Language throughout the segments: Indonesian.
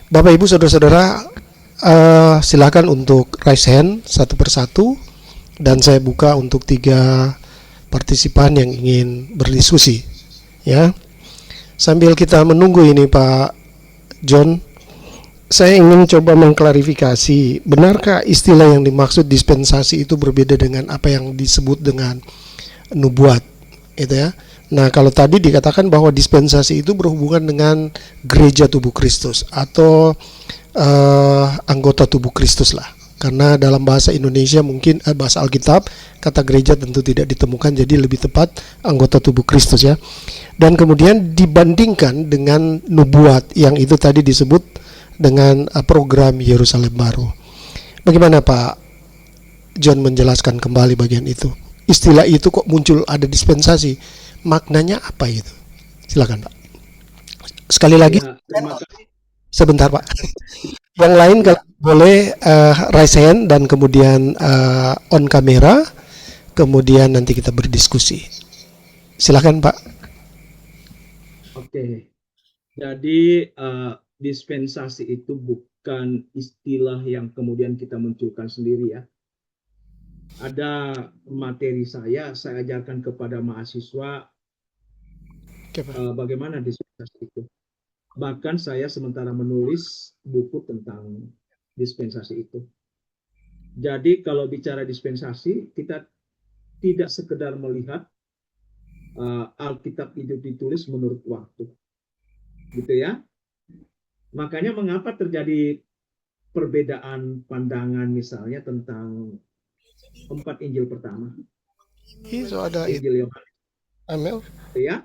Bapak Ibu Saudara-saudara, silakan untuk raise hand satu persatu dan saya buka untuk 3 partisipan yang ingin berdiskusi. Ya, sambil kita menunggu ini Pak John, saya ingin coba mengklarifikasi, benarkah istilah yang dimaksud dispensasi itu berbeda dengan apa yang disebut dengan nubuat, itu ya. Nah, kalau tadi dikatakan bahwa dispensasi itu berhubungan dengan gereja tubuh Kristus atau anggota tubuh Kristus lah. Karena dalam bahasa Indonesia mungkin bahasa Alkitab kata gereja tentu tidak ditemukan, jadi lebih tepat anggota tubuh Kristus ya. Dan kemudian dibandingkan dengan nubuat yang itu tadi disebut dengan program Yerusalem Baru. Bagaimana Pak John menjelaskan kembali bagian itu? Istilah itu kok muncul ada dispensasi? Maknanya apa itu? Silakan Pak. Sekali lagi, Ya, terima kasih. sebentar Pak. Yang lain kalau boleh raise hand dan kemudian on kamera, kemudian nanti kita berdiskusi. Silakan Pak. Oke, jadi dispensasi itu bukan istilah yang kemudian kita munculkan sendiri ya. Ada materi saya ajarkan kepada mahasiswa bagaimana dispensasi itu. Bahkan saya sementara menulis buku tentang dispensasi itu. Jadi kalau bicara dispensasi, kita tidak sekedar melihat Alkitab itu ditulis menurut waktu, gitu ya. Makanya mengapa terjadi perbedaan pandangan misalnya tentang 4 Injil pertama, Itu ada Injil Yohanes, Amel. ya.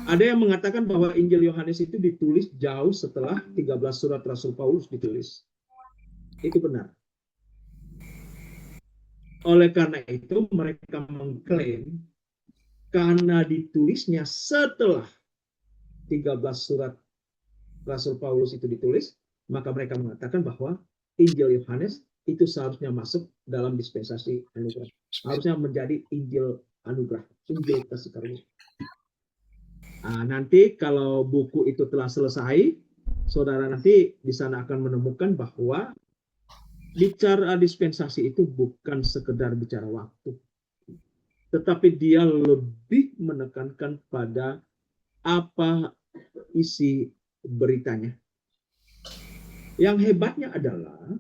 Ada yang mengatakan bahwa Injil Yohanes itu ditulis jauh setelah 13 surat Rasul Paulus ditulis. Itu benar. Oleh karena itu mereka mengklaim karena ditulisnya setelah 13 surat Rasul Paulus itu ditulis, maka mereka mengatakan bahwa Injil Yohanes itu seharusnya masuk dalam dispensasi anugerah. Harusnya menjadi Injil anugerah, Injil kasih karunia. Nanti kalau buku itu telah selesai, saudara nanti di sana akan menemukan bahwa bicara dispensasi itu bukan sekedar bicara waktu, tetapi dia lebih menekankan pada apa isi beritanya. Yang hebatnya adalah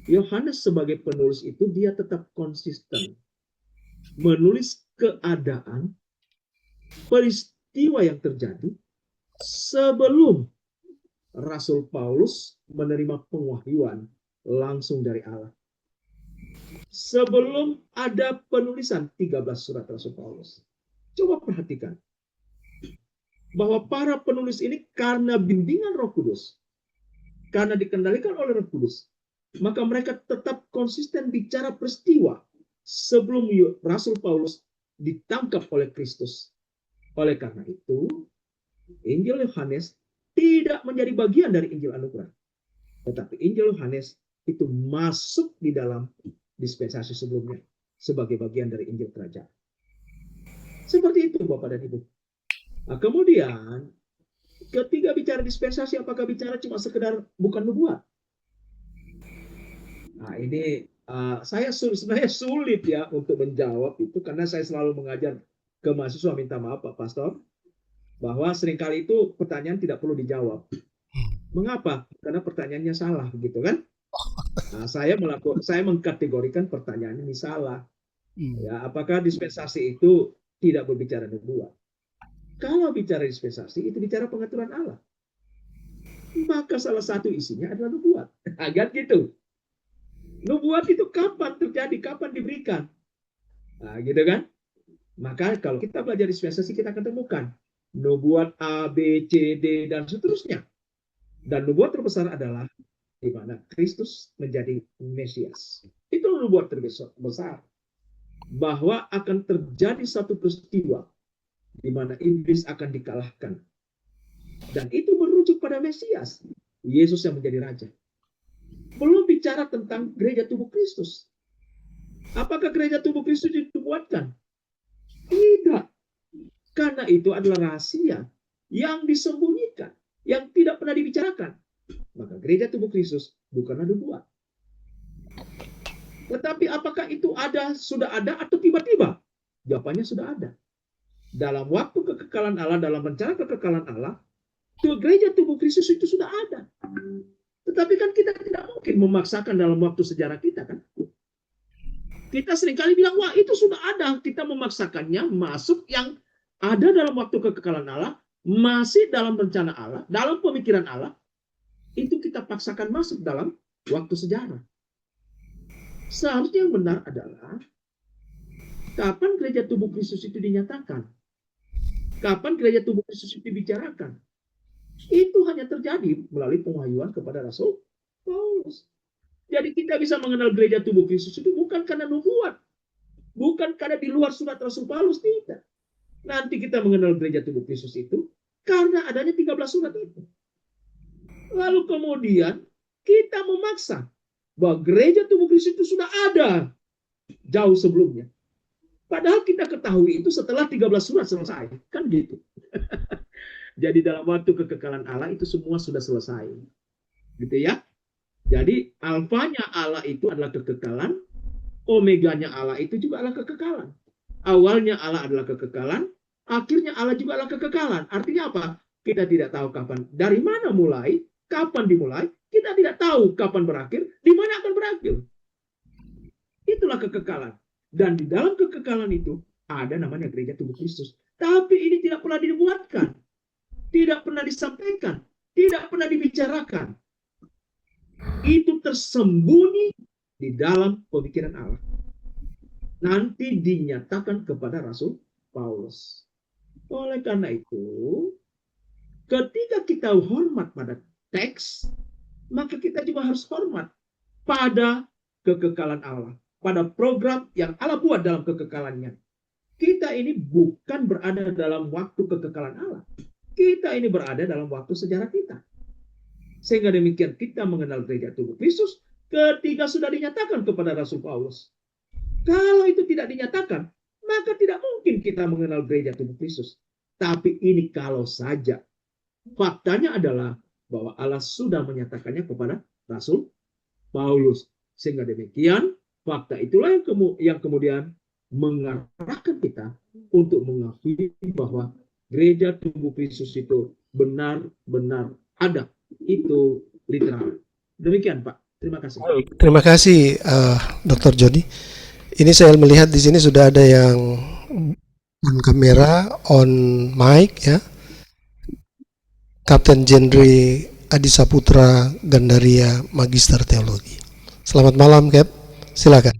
Yohanes sebagai penulis itu dia tetap konsisten menulis keadaan peristiwa yang terjadi sebelum Rasul Paulus menerima pengwahyuan langsung dari Allah. Sebelum ada penulisan 13 surat Rasul Paulus. Coba perhatikan bahwa para penulis ini karena bimbingan Roh Kudus, karena dikendalikan oleh Roh Kudus, maka mereka tetap konsisten bicara peristiwa sebelum Rasul Paulus ditangkap oleh Kristus. Oleh karena itu, Injil Yohanes tidak menjadi bagian dari Injil Anugerah. Tetapi Injil Yohanes itu masuk di dalam dispensasi sebelumnya sebagai bagian dari Injil Kerajaan. Seperti itu Bapak dan Ibu. Nah, kemudian ketika bicara dispensasi, apakah bicara cuma sekedar bukan nubuat? Nah, ini saya sebenarnya sulit ya untuk menjawab itu karena saya selalu mengajar ke mahasiswa, minta maaf Pak Pastor, bahwa seringkali itu pertanyaan tidak perlu dijawab. Mengapa? Karena pertanyaannya salah, gitu kan? Nah, saya mengkategorikan pertanyaan ini salah. Ya, apakah dispensasi itu tidak berbicara nubuat? Kalau bicara dispensasi itu bicara pengaturan Allah. Maka salah satu isinya adalah nubuat. Agak gitu. Nubuat itu kapan terjadi, kapan diberikan? Nah, gitu kan? Maka kalau kita belajar dispensasi kita akan temukan nubuat A, B, C, D dan seterusnya. Dan nubuat terbesar adalah di mana Kristus menjadi Mesias. Itu nubuat terbesar. Bahwa akan terjadi satu peristiwa di mana iblis akan dikalahkan. Dan itu merujuk pada Mesias, Yesus yang menjadi raja. Belum bicara tentang gereja tubuh Kristus. Apakah gereja tubuh Kristus dibuatkan? Tidak. Karena itu adalah rahasia yang disembunyikan, yang tidak pernah dibicarakan. maka gereja tubuh Kristus bukanlah nubuat. Tetapi apakah itu sudah ada atau tiba-tiba? Jawabannya sudah ada. Dalam waktu kekekalan Allah, dalam rencana kekekalan Allah, gereja tubuh Kristus itu sudah ada. Tetapi kan kita tidak mungkin memaksakan dalam waktu sejarah kita, kan? Kita seringkali bilang, wah itu sudah ada. Kita memaksakannya masuk yang ada dalam waktu kekekalan Allah, masih dalam rencana Allah, dalam pemikiran Allah, itu kita paksakan masuk dalam waktu sejarah. Seharusnya yang benar adalah kapan gereja tubuh Kristus itu dinyatakan, kapan gereja tubuh Kristus itu dibicarakan. Itu hanya terjadi melalui penwahyuan kepada Rasul Paulus. Jadi kita bisa mengenal gereja tubuh Kristus itu bukan karena nubuat, bukan karena di luar surat Rasul Paulus, tidak. Nanti kita mengenal gereja tubuh Kristus itu karena adanya 13 surat itu. Lalu kemudian kita memaksa bahwa gereja tubuh Kristus itu sudah ada jauh sebelumnya. Padahal kita ketahui itu setelah 13 surat selesai. Kan gitu. Jadi dalam waktu kekekalan Allah itu semua sudah selesai. Gitu ya. Jadi alfanya Allah itu adalah kekekalan, omeganya Allah itu juga adalah kekekalan. Awalnya Allah adalah kekekalan, akhirnya Allah juga adalah kekekalan. Artinya apa? Kita tidak tahu kapan, dari mana mulai, kapan dimulai, kita tidak tahu kapan berakhir, di mana akan berakhir. Itulah kekekalan. Dan di dalam kekekalan itu ada namanya gereja tubuh Kristus. Tapi ini tidak pernah dibuatkan, tidak pernah disampaikan, tidak pernah dibicarakan. Itu tersembunyi di dalam pemikiran Allah. Nanti dinyatakan kepada Rasul Paulus. Oleh karena itu, ketika kita hormat pada teks, maka kita juga harus hormat pada kekekalan Allah, pada program yang Allah buat dalam kekekalannya. Kita ini bukan berada dalam waktu kekekalan Allah. Kita ini berada dalam waktu sejarah kita. Sehingga demikian kita mengenal gereja tubuh Kristus ketika sudah dinyatakan kepada Rasul Paulus. Kalau itu tidak dinyatakan, maka tidak mungkin kita mengenal gereja tubuh Kristus. Tapi ini kalau saja. Faktanya adalah bahwa Allah sudah menyatakannya kepada Rasul Paulus. Sehingga demikian, fakta itulah yang kemudian mengarahkan kita untuk mengakui bahwa gereja tubuh Kristus itu benar-benar ada. Itu literal. Demikian, Pak. Terima kasih. Terima kasih, Dr. Jody. Ini saya melihat di sini sudah ada yang on kamera, on mic ya. Kapten Jendri Adi Saputra Gandaria, Magister Teologi. Selamat malam, Cap. Silakan.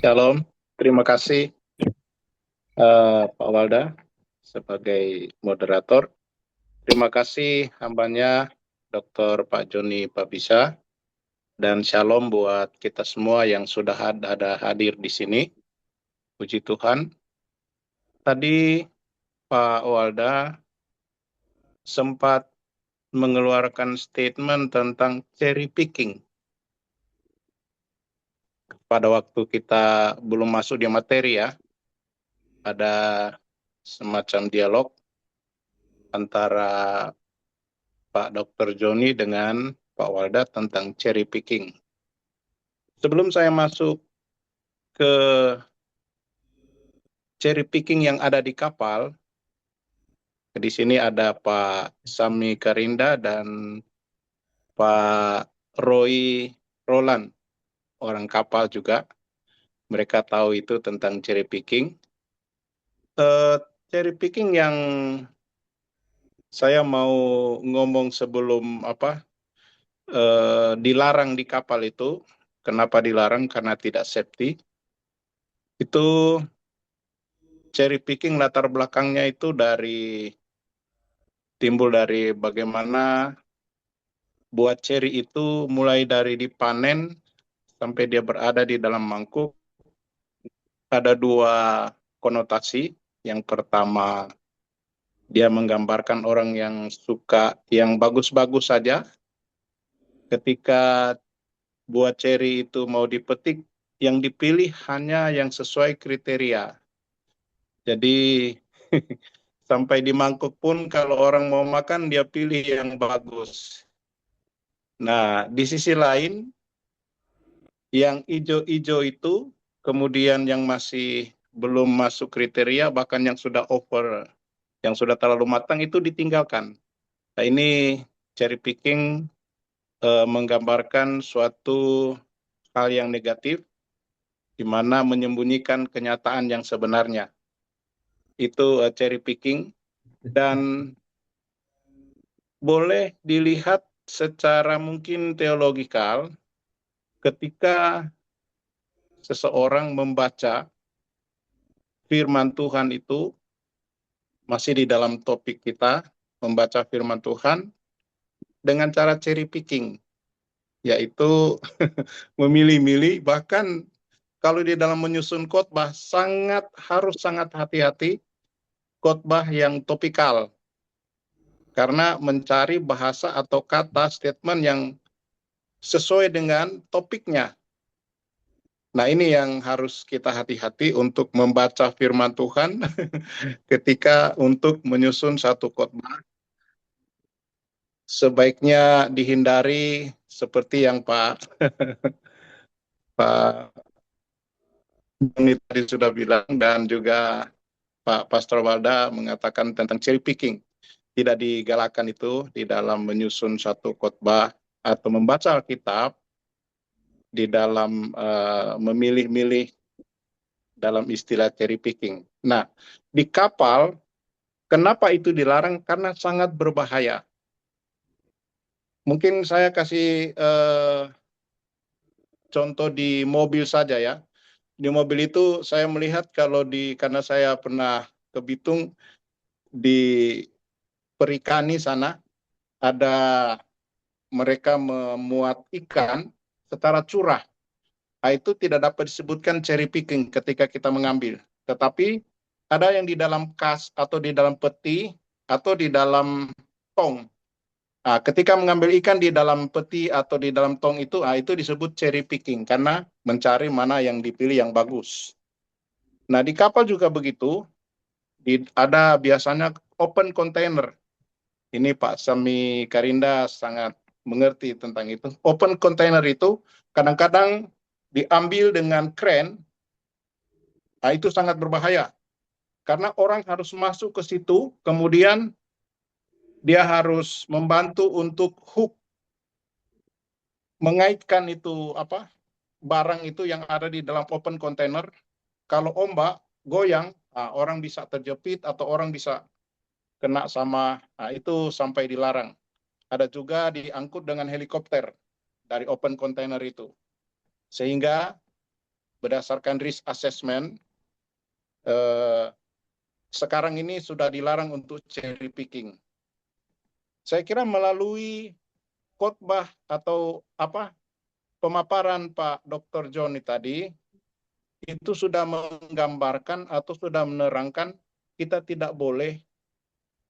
Shalom. Terima kasih Pak Walda sebagai moderator. Terima kasih hambanya Dr. Pak Joni Pabisa, dan shalom buat kita semua yang sudah ada hadir di sini. Puji Tuhan. Tadi Pak Walda sempat mengeluarkan statement tentang cherry picking. Pada waktu kita belum masuk di materi ya, ada semacam dialog antara Pak Dr. Joni dengan Pak Walda tentang cherry picking. Sebelum saya masuk ke cherry picking yang ada di kapal, di sini ada Pak Sami Karinda dan Pak Roy Roland, orang kapal juga. Mereka tahu itu tentang cherry picking. Cherry picking yang saya mau ngomong sebelum dilarang di kapal itu, kenapa dilarang? Karena tidak safety. Itu cherry picking latar belakangnya itu timbul dari bagaimana buah cherry itu mulai dari dipanen sampai dia berada di dalam mangkuk. Ada dua konotasi. Yang pertama, dia menggambarkan orang yang suka yang bagus-bagus saja. Ketika buah cherry itu mau dipetik, yang dipilih hanya yang sesuai kriteria. Jadi sampai di mangkuk pun kalau orang mau makan dia pilih yang bagus. Nah, di sisi lain, yang hijau-hijau itu, kemudian yang masih belum masuk kriteria, bahkan yang sudah over, yang sudah terlalu matang itu ditinggalkan. Nah, ini cherry picking menggambarkan suatu hal yang negatif, di mana menyembunyikan kenyataan yang sebenarnya. Itu cherry picking, dan boleh dilihat secara mungkin teologikal ketika seseorang membaca firman Tuhan itu, masih di dalam topik kita, membaca firman Tuhan dengan cara cherry picking, yaitu memilih-milih, bahkan kalau di dalam menyusun khotbah harus sangat hati-hati khotbah yang topikal, karena mencari bahasa atau kata statement yang sesuai dengan topiknya. Nah, ini yang harus kita hati-hati untuk membaca firman Tuhan ketika untuk menyusun satu khotbah. Sebaiknya dihindari seperti yang Pak Boni tadi sudah bilang, dan juga Pak Pastor Walda mengatakan tentang cherry picking. Tidak digalakkan itu di dalam menyusun satu khotbah atau membaca Alkitab, di dalam memilih-milih dalam istilah cherry picking. Nah, di kapal, kenapa itu dilarang? Karena sangat berbahaya. Mungkin saya kasih contoh di mobil saja ya. Di mobil itu saya melihat karena saya pernah ke Bitung, di Perikani sana, ada mereka memuat ikan secara curah. Nah, itu tidak dapat disebutkan cherry picking ketika kita mengambil. Tetapi ada yang di dalam kas atau di dalam peti atau di dalam tong. Nah, ketika mengambil ikan di dalam peti atau di dalam tong itu disebut cherry picking karena mencari mana yang dipilih yang bagus. Nah, di kapal juga begitu. Ada biasanya open container. Ini Pak Sami Karinda sangat mengerti tentang itu. Open container itu kadang-kadang diambil dengan kren. Nah, itu sangat berbahaya. Karena orang harus masuk ke situ, kemudian dia harus membantu untuk hook, mengaitkan itu barang itu yang ada di dalam open container. Kalau ombak goyang, orang bisa terjepit atau orang bisa kena sama, itu sampai dilarang. Ada juga diangkut dengan helikopter dari open container itu. Sehingga berdasarkan risk assessment, sekarang ini sudah dilarang untuk cherry picking. Saya kira melalui khotbah atau pemaparan Pak Dr. Johnny tadi, itu sudah menggambarkan atau sudah menerangkan kita tidak boleh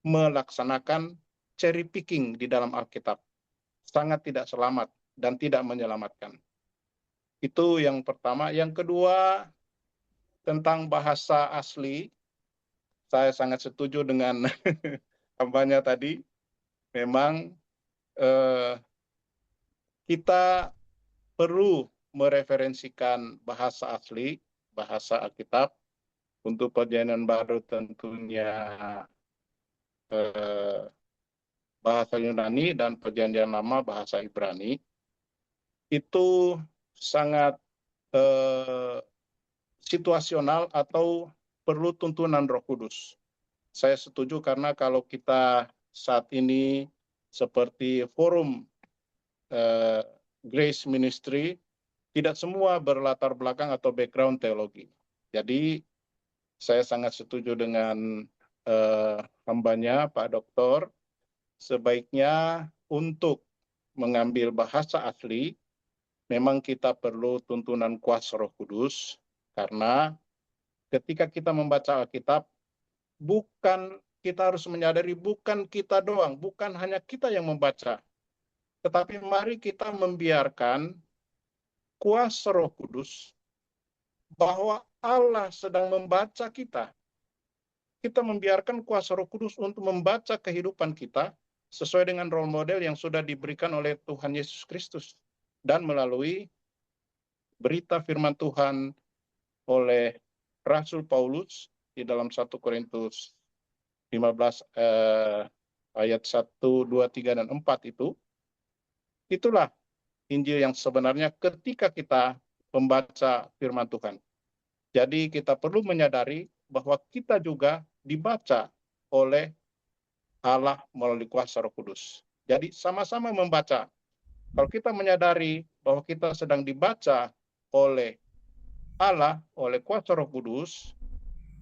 melaksanakan cherry picking di dalam Alkitab. Sangat tidak selamat dan tidak menyelamatkan. Itu yang pertama. Yang kedua, tentang bahasa asli, saya sangat setuju dengan kampanye tadi. Memang kita perlu mereferensikan bahasa asli, bahasa Alkitab. Untuk perjanjian baru tentunya bahasa Yunani, dan perjanjian lama bahasa Ibrani. Itu sangat situasional atau perlu tuntunan Roh Kudus. Saya setuju karena kalau kita saat ini seperti forum Grace Ministry, tidak semua berlatar belakang atau background teologi. Jadi saya sangat setuju dengan hambanya Pak Doktor, sebaiknya untuk mengambil bahasa asli, memang kita perlu tuntunan kuasa Roh Kudus, karena ketika kita membaca Alkitab, kita harus menyadari bukan kita doang, bukan hanya kita yang membaca, tetapi mari kita membiarkan kuasa Roh Kudus, bahwa Allah sedang membaca kita. Kita membiarkan kuasa Roh Kudus untuk membaca kehidupan kita, sesuai dengan role model yang sudah diberikan oleh Tuhan Yesus Kristus dan melalui berita firman Tuhan oleh Rasul Paulus di dalam 1 Korintus 15 ayat 1, 2, 3, dan 4 itu. Itulah Injil yang sebenarnya ketika kita membaca firman Tuhan. Jadi kita perlu menyadari bahwa kita juga dibaca oleh Allah melalui kuasa Roh Kudus. Jadi sama-sama membaca. Kalau kita menyadari bahwa kita sedang dibaca oleh Allah, oleh kuasa Roh Kudus,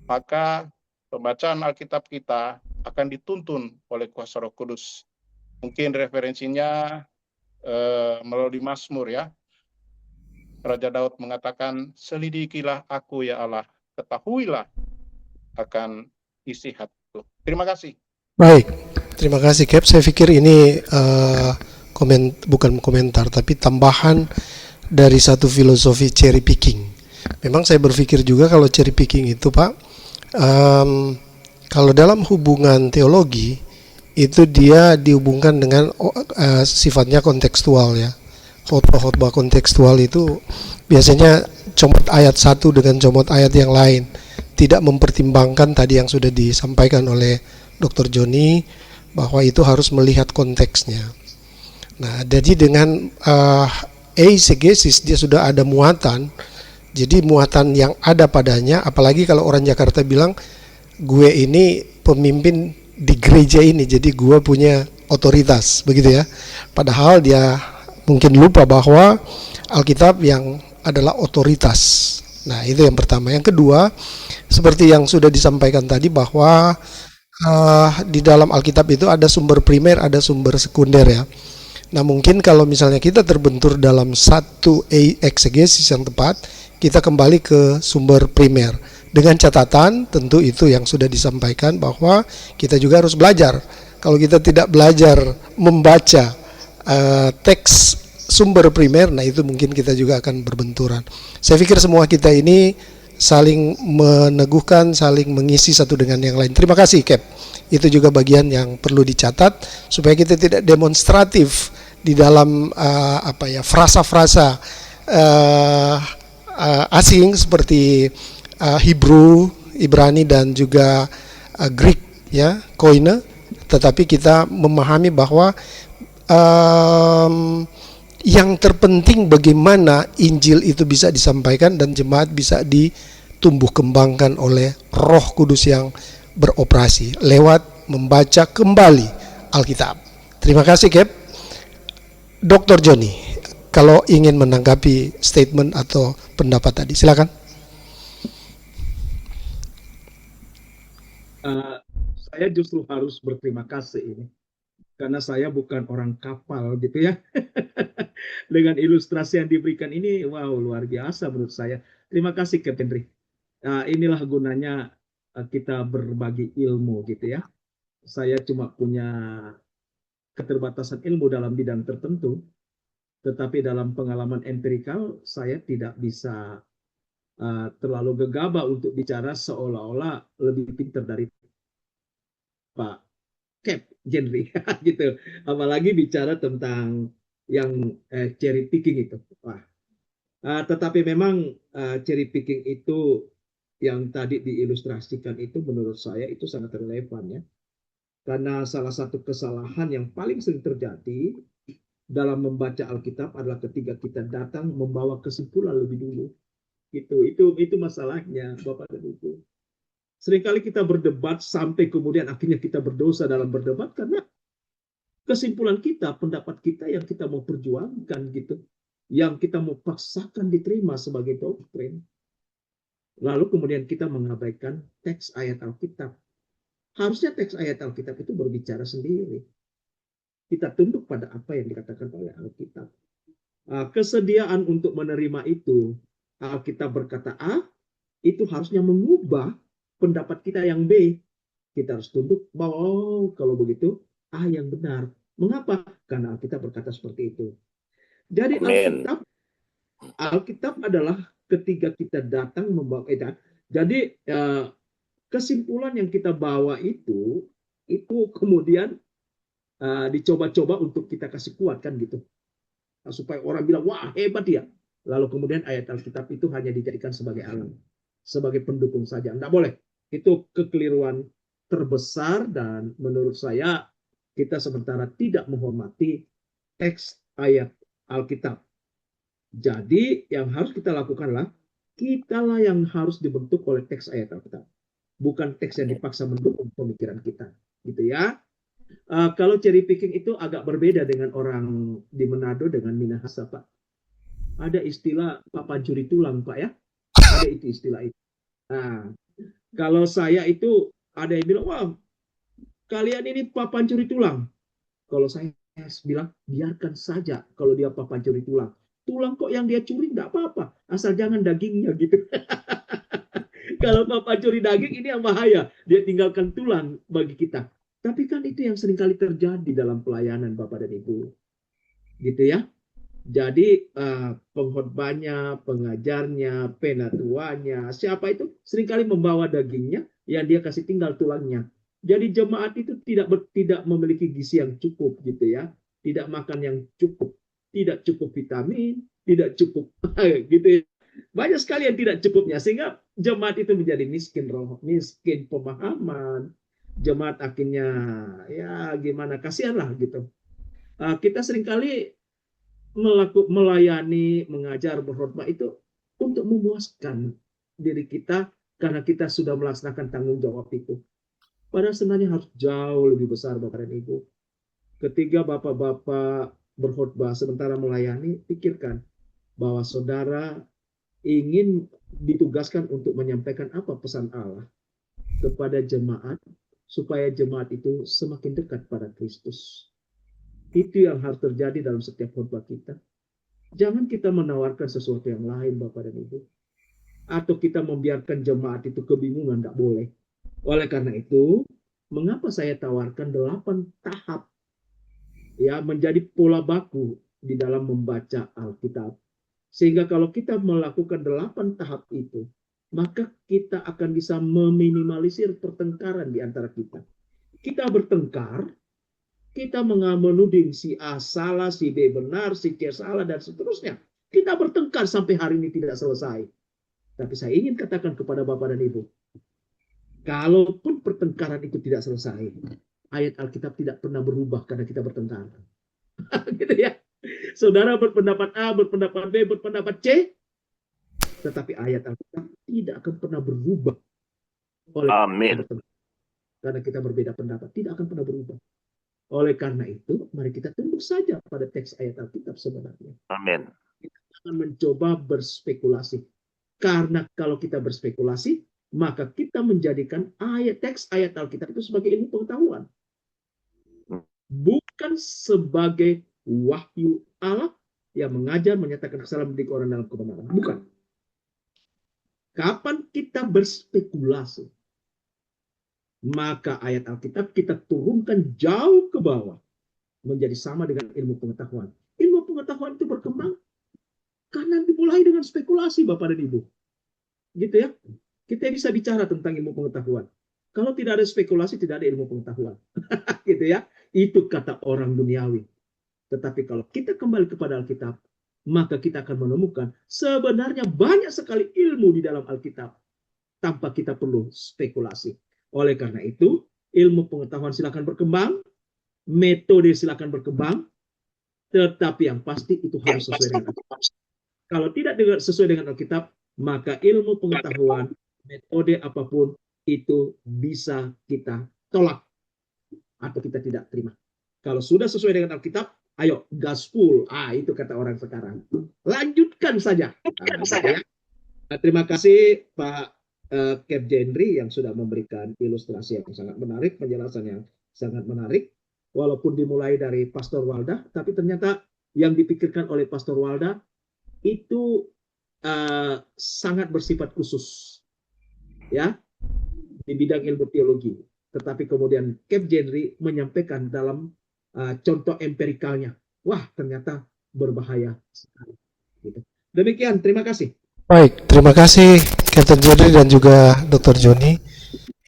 maka pembacaan Alkitab kita akan dituntun oleh kuasa Roh Kudus. Mungkin referensinya melalui Mazmur ya. Raja Daud mengatakan, selidikilah aku ya Allah, ketahuilah akan isi hatiku. Terima kasih. Baik, terima kasih Cap. Saya pikir ini bukan komentar, tapi tambahan dari satu filosofi cherry picking. Memang saya berpikir juga kalau cherry picking itu Pak, kalau dalam hubungan teologi, itu dia dihubungkan dengan sifatnya kontekstual ya. Khotbah kontekstual itu biasanya comot ayat satu dengan comot ayat yang lain, tidak mempertimbangkan tadi yang sudah disampaikan oleh Dr. Joni bahwa itu harus melihat konteksnya. Nah, jadi dengan eisegesis dia sudah ada muatan. Jadi muatan yang ada padanya, apalagi kalau orang Jakarta bilang gue ini pemimpin di gereja ini, jadi gue punya otoritas, begitu ya. Padahal dia mungkin lupa bahwa Alkitab yang adalah otoritas. Nah, itu yang pertama. Yang kedua, seperti yang sudah disampaikan tadi bahwa di dalam Alkitab itu ada sumber primer, ada sumber sekunder ya. Nah, mungkin kalau misalnya kita terbentur dalam satu eksegesis yang tepat, kita kembali ke sumber primer. Dengan catatan tentu itu yang sudah disampaikan bahwa kita juga harus belajar. Kalau kita tidak belajar membaca teks sumber primer, nah itu mungkin kita juga akan berbenturan. Saya pikir semua kita ini saling meneguhkan, saling mengisi satu dengan yang lain. Terima kasih Cap. Itu juga bagian yang perlu dicatat supaya kita tidak demonstratif di dalam frasa-frasa asing seperti Hebrew, Ibrani dan juga Greek ya, koine, tetapi kita memahami bahwa yang terpenting bagaimana Injil itu bisa disampaikan dan jemaat bisa ditumbuh kembangkan oleh Roh Kudus yang beroperasi lewat membaca kembali Alkitab. Terima kasih Cap. Dr. Joni, kalau ingin menanggapi statement atau pendapat tadi, silakan. Saya justru harus berterima kasih ini, karena saya bukan orang kapal gitu ya. Dengan ilustrasi yang diberikan ini, wow, luar biasa menurut saya. Terima kasih Cap Henry. Inilah gunanya kita berbagi ilmu gitu ya. Saya cuma punya keterbatasan ilmu dalam bidang tertentu, tetapi dalam pengalaman empirikal saya tidak bisa terlalu gegabah untuk bicara seolah-olah lebih pintar dari Pak Cap Henry gitu. Apalagi bicara tentang yang cherry picking itu. Tetapi memang cherry picking itu yang tadi diilustrasikan itu menurut saya itu sangat relevan ya. Karena salah satu kesalahan yang paling sering terjadi dalam membaca Alkitab adalah ketika kita datang membawa kesimpulan lebih dulu. Itu masalahnya Bapak dan Ibu. Seringkali kita berdebat sampai kemudian akhirnya kita berdosa dalam berdebat karena kesimpulan kita, pendapat kita yang kita mau perjuangkan gitu, yang kita mau paksakan diterima sebagai doktrin. Lalu kemudian kita mengabaikan teks ayat Alkitab. Harusnya teks ayat Alkitab itu berbicara sendiri. Kita tunduk pada apa yang dikatakan oleh Alkitab. Kesediaan untuk menerima itu, Alkitab berkata A, itu harusnya mengubah pendapat kita yang B. Kita harus tunduk bahwa kalau begitu A yang benar. Mengapa? Karena Alkitab berkata seperti itu. Jadi Alkitab adalah ketika kita datang membawa jadi kesimpulan yang kita bawa itu kemudian dicoba-coba untuk kita kasih kuat kan gitu. Supaya orang bilang, wah hebat ya. Lalu kemudian ayat Alkitab itu hanya dijadikan sebagai alam, sebagai pendukung saja. Tidak boleh. Itu kekeliruan terbesar dan menurut saya kita sementara tidak menghormati teks ayat Alkitab. Jadi yang harus kita lakukanlah, kitalah yang harus dibentuk oleh teks ayat Alkitab. Bukan teks yang dipaksa mendukung pemikiran kita. Gitu ya. Kalau cherry picking itu agak berbeda dengan orang di Manado dengan Minahasa, Pak. Ada istilah papan curi tulang, Pak ya. Ada itu istilah itu. Nah, kalau saya itu ada yang bilang, wah kalian ini papan curi tulang. Kalau saya bilang, biarkan saja kalau dia papan curi tulang. Tulang kok yang dia curi nggak apa-apa, asal jangan dagingnya gitu. Kalau papan curi daging ini yang bahaya, dia tinggalkan tulang bagi kita. Tapi kan itu yang seringkali terjadi dalam pelayanan Bapak dan Ibu. Gitu ya. Jadi pengkhotbahnya, pengajarnya, penatuannya, siapa itu seringkali membawa dagingnya yang dia kasih tinggal tulangnya. Jadi jemaat itu tidak memiliki gizi yang cukup gitu ya. Tidak makan yang cukup, tidak cukup vitamin, tidak cukup gitu ya. Banyak sekali yang tidak cukupnya sehingga jemaat itu menjadi miskin roh, miskin pemahaman. Jemaat akhirnya ya gimana, kasihanlah gitu. Kita seringkali melayani, mengajar, berkhotbah itu untuk memuaskan diri kita karena kita sudah melaksanakan tanggung jawab itu. Padahal sebenarnya harus jauh lebih besar Bapak dan Ibu. Ketika Bapak-Bapak berkhotbah sementara melayani, pikirkan bahwa saudara ingin ditugaskan untuk menyampaikan apa pesan Allah kepada jemaat supaya jemaat itu semakin dekat pada Kristus. Itu yang harus terjadi dalam setiap khotbah kita. Jangan kita menawarkan sesuatu yang lain, Bapak dan Ibu. Atau kita membiarkan jemaat itu kebingungan, tidak boleh. Oleh karena itu, mengapa saya tawarkan 8 tahap ya menjadi pola baku di dalam membaca Alkitab. Sehingga kalau kita melakukan 8 tahap itu, maka kita akan bisa meminimalisir pertengkaran di antara kita. Kita bertengkar, kita menuding si A salah, si B benar, si C salah, dan seterusnya. Kita bertengkar sampai hari ini tidak selesai. Tapi saya ingin katakan kepada Bapak dan Ibu, kalaupun pertengkaran itu tidak selesai, ayat Alkitab tidak pernah berubah karena kita bertengkar. Gitu ya. Saudara berpendapat A, berpendapat B, berpendapat C, tetapi ayat Alkitab tidak akan pernah berubah oleh karena kita berbeda pendapat, tidak akan pernah berubah. Oleh karena itu, mari kita tunduk saja pada teks ayat Alkitab sebenarnya. Amin. Kita akan mencoba berspekulasi. Karena kalau kita berspekulasi, maka kita menjadikan teks ayat Alkitab itu sebagai ilmu pengetahuan. Bukan sebagai wahyu Allah yang mengajar, menyatakan kesalahan, mendidik orang dalam kebenaran. Bukan. Kapan kita berspekulasi, maka ayat Alkitab kita turunkan jauh ke bawah menjadi sama dengan ilmu pengetahuan. Ilmu pengetahuan itu berkembang karena dimulai dengan spekulasi, Bapak dan Ibu. Gitu ya. Kita bisa bicara tentang ilmu pengetahuan. Kalau tidak ada spekulasi, tidak ada ilmu pengetahuan. Gitu ya. Itu kata orang duniawi. Tetapi kalau kita kembali kepada Alkitab, maka kita akan menemukan sebenarnya banyak sekali ilmu di dalam Alkitab tanpa kita perlu spekulasi. Oleh karena itu, ilmu pengetahuan silakan berkembang, metode silakan berkembang, tetapi yang pasti itu harus sesuai dengan Alkitab. Kalau tidak sesuai dengan Alkitab, maka ilmu pengetahuan, metode apapun itu bisa kita tolak atau kita tidak terima. Kalau sudah sesuai dengan Alkitab, ayo gaspol. Itu kata orang sekarang. Lanjutkan saja. Ya. Terima kasih Pak Cap Jendri yang sudah memberikan ilustrasi yang sangat menarik, penjelasan yang sangat menarik. Walaupun dimulai dari Pastor Walda, tapi ternyata yang dipikirkan oleh Pastor Walda itu sangat bersifat khusus, ya, di bidang ilmu teologi. Tetapi kemudian Cap Jendri menyampaikan dalam contoh empirikalnya. Wah, ternyata berbahaya sekali. Gitu. Demikian, terima kasih. Baik, terima kasih Captain Jendri dan juga Dr. Joni.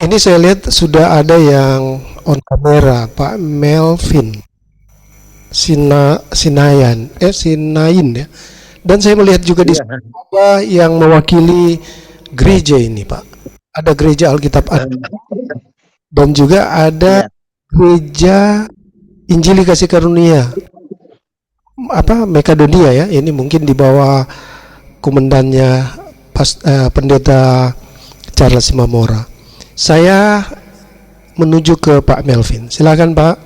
Ini saya lihat sudah ada yang on kamera Pak Melvin Sinain ya. Dan saya melihat juga di Iya. sana ada yang mewakili gereja ini Pak. Ada gereja Alkitab dan juga ada Iya. gereja Injili Kasih Karunia Makedonia ya. Ini mungkin di bawah komandannya pendeta Charles Simamora. Saya menuju ke Pak Melvin. Silakan Pak.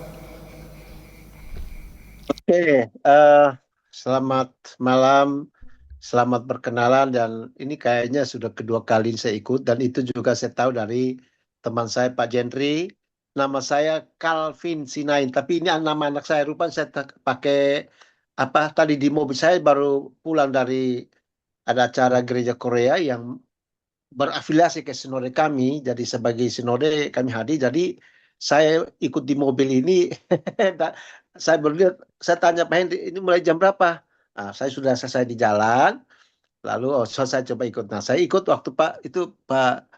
Oke, selamat malam, selamat berkenalan, dan ini kayaknya sudah kedua kali saya ikut, dan itu juga saya tahu dari teman saya Pak Jendri. Nama saya Calvin Sinain, tapi ini nama anak saya. Rupanya saya pakai tadi di mobil saya baru pulang dari ada acara gereja Korea yang berafiliasi ke sinode kami, jadi sebagai sinode kami hadir, jadi saya ikut di mobil ini. Saya berlihat, saya tanya Pak Henry, ini mulai jam berapa? Nah, saya sudah selesai di jalan, lalu saya coba ikut. Nah, saya ikut waktu Pak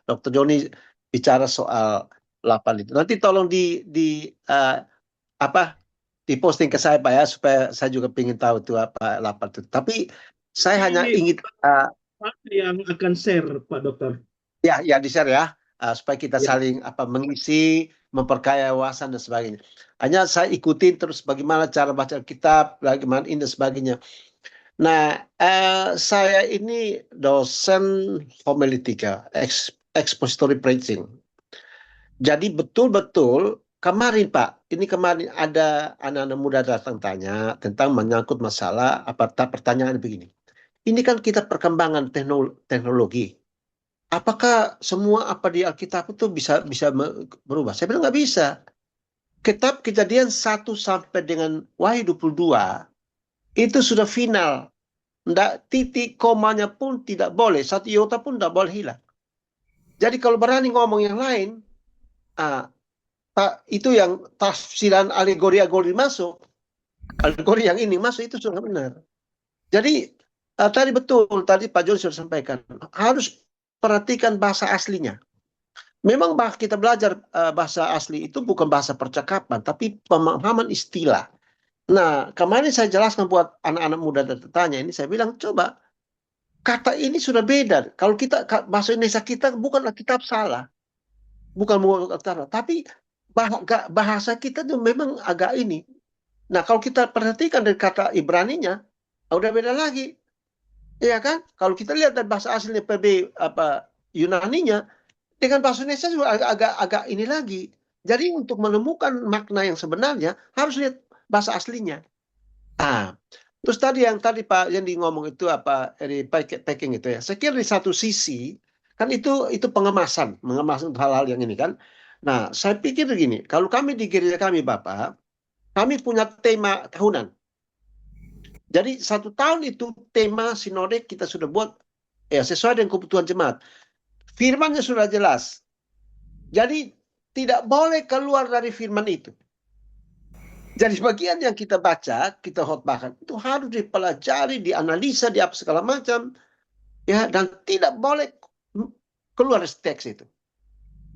Dr. Joni bicara soal 8 itu. Nanti tolong di posting ke saya Pak ya, supaya saya juga ingin tahu itu apa 8 itu. Tapi saya hanya ingin yang akan share Pak Dokter. ya di share ya, supaya kita saling mengisi, memperkaya wawasan dan sebagainya. Hanya saya ikutin terus bagaimana cara baca kitab, bagaimana ini dan sebagainya. Nah, saya ini dosen homiletika, expository preaching. Jadi betul-betul kemarin Pak, ini kemarin ada anak-anak muda datang tanya tentang menyangkut masalah pertanyaan begini. Ini kan kita perkembangan teknologi. Apakah semua apa di Alkitab itu bisa berubah? Saya bilang nggak bisa. Kitab Kejadian 1 sampai dengan Wahyu 22 itu sudah final. Titik komanya pun tidak boleh, satu iota pun tidak boleh hilang. Jadi kalau berani ngomong yang lain, itu yang tafsiran alegori masuk, alegori yang ini masuk, itu sudah benar. Jadi tadi betul, tadi Pak Joni sudah sampaikan, harus perhatikan bahasa aslinya. Memang kita belajar bahasa asli itu bukan bahasa percakapan, tapi pemahaman istilah. Nah, kemarin saya jelaskan buat anak-anak muda dan bertanya ini, saya bilang, coba, kata ini sudah beda. Kalau kita, bahasa Indonesia kita bukanlah kitab salah. Bukan salah, tapi bahasa kita itu memang agak ini. Nah, kalau kita perhatikan dari kata Ibraninya, udah beda lagi. Iya kan? Kalau kita lihat dari bahasa aslinya Yunaninya, dengan bahasa Indonesia juga agak ini lagi. Jadi untuk menemukan makna yang sebenarnya harus lihat bahasa aslinya. Terus tadi Pak yang ngomong itu packing itu ya. Saya kira di satu sisi kan itu pengemasan hal-hal yang ini kan. Nah, saya pikir begini, kalau kami di gereja kami Bapak, kami punya tema tahunan. Jadi 1 tahun itu tema sinode kita sudah buat ya sesuai dengan kebutuhan jemaat. Firmannya sudah jelas. Jadi tidak boleh keluar dari firman itu. Jadi bagian yang kita baca, kita khotbahkan itu harus dipelajari, dianalisa, di apa segala macam, ya, dan tidak boleh keluar dari teks itu.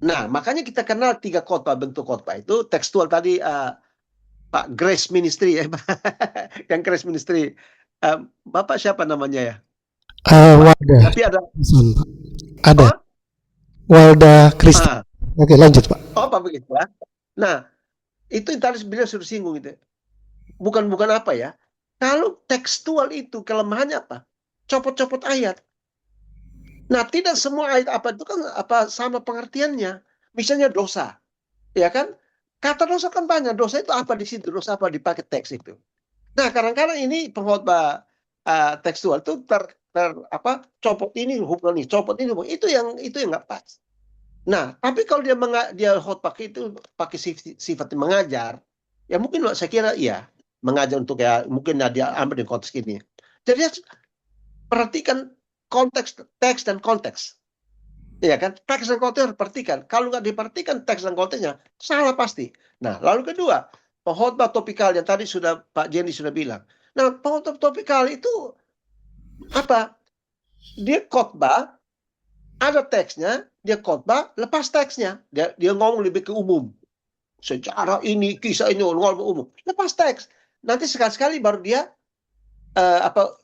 Nah, makanya kita kenal 3 khotbah, bentuk khotbah itu tekstual tadi Pak Grace Ministry ya, yang Grace Ministry. Bapak siapa namanya ya? Walda. Tapi ada. Ada. Walda Kristi. Oke, lanjut Pak. Pak begitu ya. Nah, itu tadi beliau sudah singgung itu. Bukan apa ya. Kalau tekstual itu kelemahannya apa? Copot-copot ayat. Nah, tidak semua ayat itu kan sama pengertiannya. Misalnya dosa. Ya kan? Kata dosa kan banyak. Dosa itu apa di situ? Dosa apa dipakai teks itu. Nah, kadang-kadang ini pengkhotbah tekstual itu copot ini hubungan ini, copot ini hubungan. Itu yang nggak pas. Nah, tapi kalau dia khotbah itu pakai sifat mengajar, ya mungkin saya kira iya mengajar untuk ya mungkin dia ambil di konteks ini. Jadi perhatikan konteks teks dan konteks, ya kan? Teks dan konteks perhatikan. Kalau nggak diperhatikan teks dan konteksnya salah pasti. Nah, lalu kedua pengkhotbah topikal yang tadi sudah Pak Jenny sudah bilang. Nah, pengkhotbah topikal itu apa? Dia khotbah. Ada teksnya, dia khotbah, lepas teksnya. Dia ngomong lebih ke umum. sejarah ini, kisah ini, umum. Lepas teks. Nanti sekali-sekali baru dia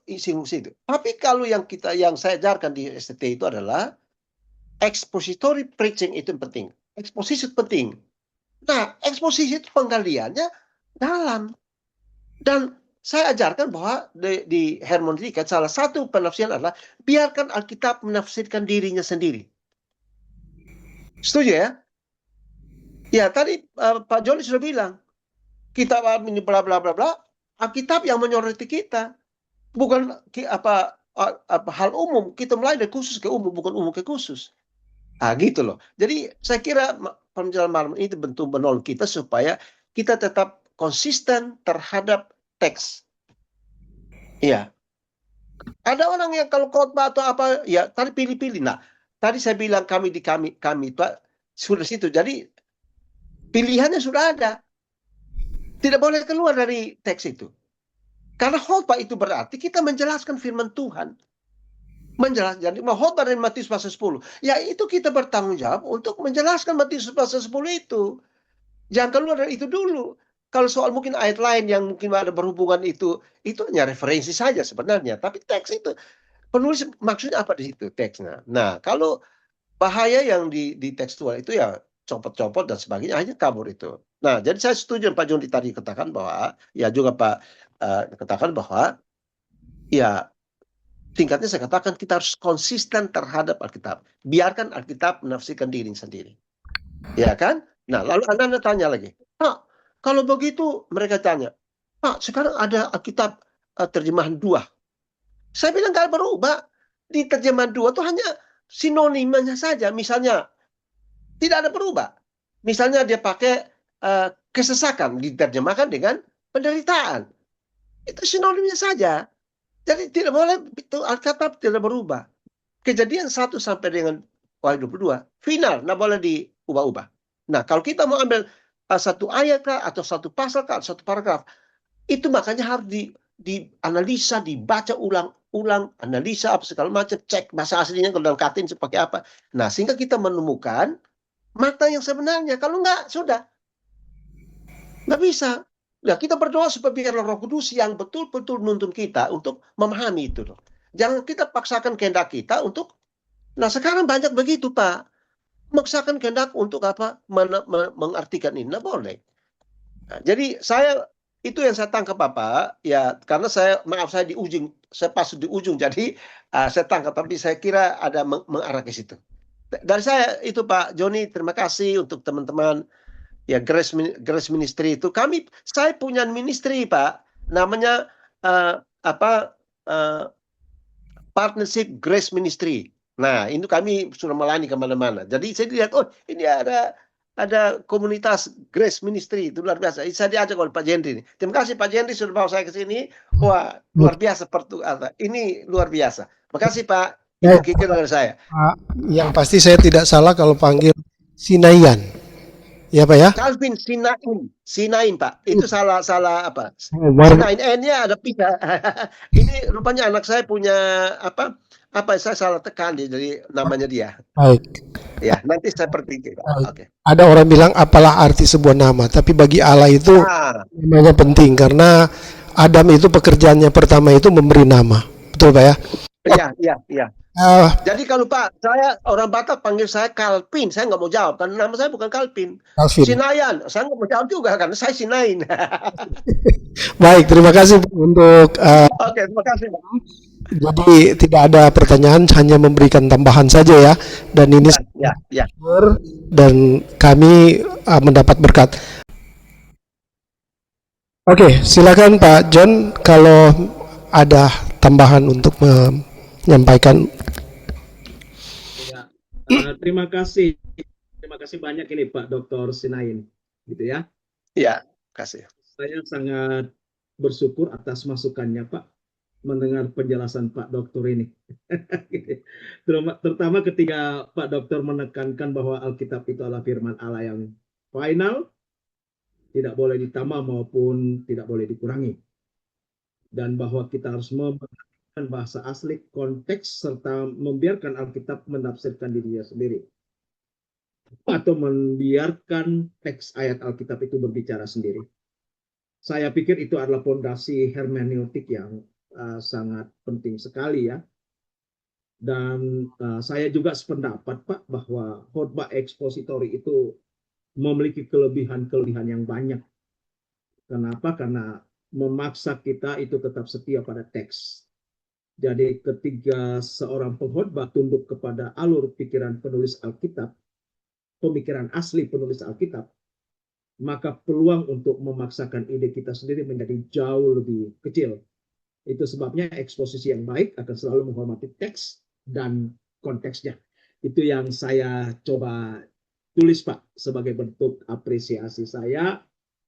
isi itu. Tapi kalau yang saya ajarkan di STT itu adalah expository preaching itu yang penting. Eksposisi itu penting. Nah, eksposisi itu penggaliannya dalam. Dan saya ajarkan bahwa di hermeneutika salah satu penafsiran adalah biarkan Alkitab menafsirkan dirinya sendiri. Setuju ya? Ya, tadi Pak Joni sudah bilang, kita ini bla bla bla bla, Alkitab yang menyoroti kita. Bukan hal umum, kita mulai dari khusus ke umum, bukan umum ke khusus. Gitu loh. Jadi saya kira penjelasan malam ini bentuk menolong kita supaya kita tetap konsisten terhadap teks. Iya. Ada orang yang kalau khotbah atau apa, ya tadi pilih-pilih. Nah, tadi saya bilang kami itu sudah situ. Jadi pilihannya sudah ada. Tidak boleh keluar dari teks itu. Karena khotbah itu berarti kita menjelaskan firman Tuhan. Jadi khotbah dari Matius pasal 10. Ya itu kita bertanggung jawab untuk menjelaskan Matius pasal 10 itu. Jangan keluar dari itu dulu. Kalau soal mungkin ayat lain yang mungkin ada berhubungan itu hanya referensi saja sebenarnya. Tapi teks itu, penulis maksudnya apa di situ teksnya. Nah, kalau bahaya yang di tekstual itu ya copot-copot dan sebagainya, hanya kabur itu. Nah, jadi saya setuju Pak Joni tadi katakan bahwa, ya juga Pak katakan bahwa ya tingkatnya saya katakan kita harus konsisten terhadap Alkitab. Biarkan Alkitab menafsirkan diri sendiri. Ya kan? Nah, lalu Anda tanya lagi, Pak, kalau begitu mereka tanya, Pak, sekarang ada Alkitab terjemahan 2. Saya bilang nggak berubah. Di terjemahan 2 itu hanya sinonimnya saja. Misalnya, tidak ada berubah. Misalnya dia pakai kesesakan, diterjemahkan dengan penderitaan. Itu sinonimnya saja. Jadi tidak boleh, itu Alkitab tidak berubah. Kejadian 1 sampai dengan Wahyu 22, final, nggak boleh diubah-ubah. Nah, kalau kita mau ambil satu ayat kah, atau satu pasal kah, atau satu paragraf, itu makanya harus dianalisa, dibaca ulang, analisa apa segala macam, cek bahasa aslinya kalau dalam katin seperti apa. Nah, sehingga kita menemukan makna yang sebenarnya. Kalau nggak, sudah. Nggak bisa. Nah, kita berdoa supaya biarlah Roh Kudus yang betul-betul menuntun kita untuk memahami itu. Jangan kita paksakan kehendak kita untuk. Nah, sekarang banyak begitu, Pak. Memaksakan kehendak untuk apa? Mengartikan ini. Nggak boleh. Nah, jadi itu yang saya tangkap, Bapak. Ya, karena saya di ujung. Saya pas di ujung. Jadi saya tangkap. Tapi saya kira ada mengarah ke situ. Dari saya itu, Pak Joni. Terima kasih untuk teman-teman. Ya, Grace Ministry itu saya punya ministry, Pak, namanya Partnership Grace Ministry. Nah, ini kami sudah melayani kemana-mana. Jadi saya lihat, oh ini ada komunitas Grace Ministry, itu luar biasa. Saya diajak oleh Pak Jendri. Terima kasih Pak Jendri sudah bawa saya ke sini. Wah, luar biasa ini luar biasa. Makasih Pak. Itu kikir dari saya. Yang pasti saya tidak salah kalau panggil Sinayan. Ya Pak ya? Calvin Sinain Pak. Itu salah apa? Sinain N-nya ada pindah. Ini rupanya anak saya punya apa saya salah tekan jadi namanya dia. Baik. Ya, nanti saya perbaiki. Oke. Ada orang bilang apalah arti sebuah nama, tapi bagi Allah itu namanya penting karena Adam itu pekerjaannya pertama itu memberi nama. Betul Pak ya? Iya. Jadi kalau Pak, saya orang Batak panggil saya Kalpin, saya nggak mau jawab karena nama saya bukan Kalpin. Sinayan, saya nggak mau jawab juga karena saya Sinain. Baik, terima kasih untuk. Oke, terima kasih Pak. Jadi tidak ada pertanyaan, hanya memberikan tambahan saja ya. Dan ini ya. Dan kami mendapat berkat. Oke, silakan Pak John kalau ada tambahan untuk menyampaikan. Terima kasih banyak ini Pak Dr. Sinain, gitu ya. Iya, kasih. Saya sangat bersyukur atas masukannya Pak, mendengar penjelasan Pak Dokter ini. Terutama ketika Pak Dokter menekankan bahwa Alkitab itu adalah firman Allah yang final, tidak boleh ditambah maupun tidak boleh dikurangi. Dan bahwa kita harus memperhatikan bahasa asli, konteks, serta membiarkan Alkitab menafsirkan dirinya sendiri. atau membiarkan teks ayat Alkitab itu berbicara sendiri. Saya pikir itu adalah fondasi hermeneutik yang sangat penting sekali ya. Dan saya juga sependapat Pak bahwa khotbah ekspositori itu memiliki kelebihan-kelebihan yang banyak. Kenapa? Karena memaksa kita itu tetap setia pada teks. Jadi ketika seorang pengkhotbah tunduk kepada alur pikiran penulis Alkitab, pemikiran asli penulis Alkitab, maka peluang untuk memaksakan ide kita sendiri menjadi jauh lebih kecil. Itu sebabnya eksposisi yang baik akan selalu menghormati teks dan konteksnya. Itu yang saya coba tulis Pak sebagai bentuk apresiasi saya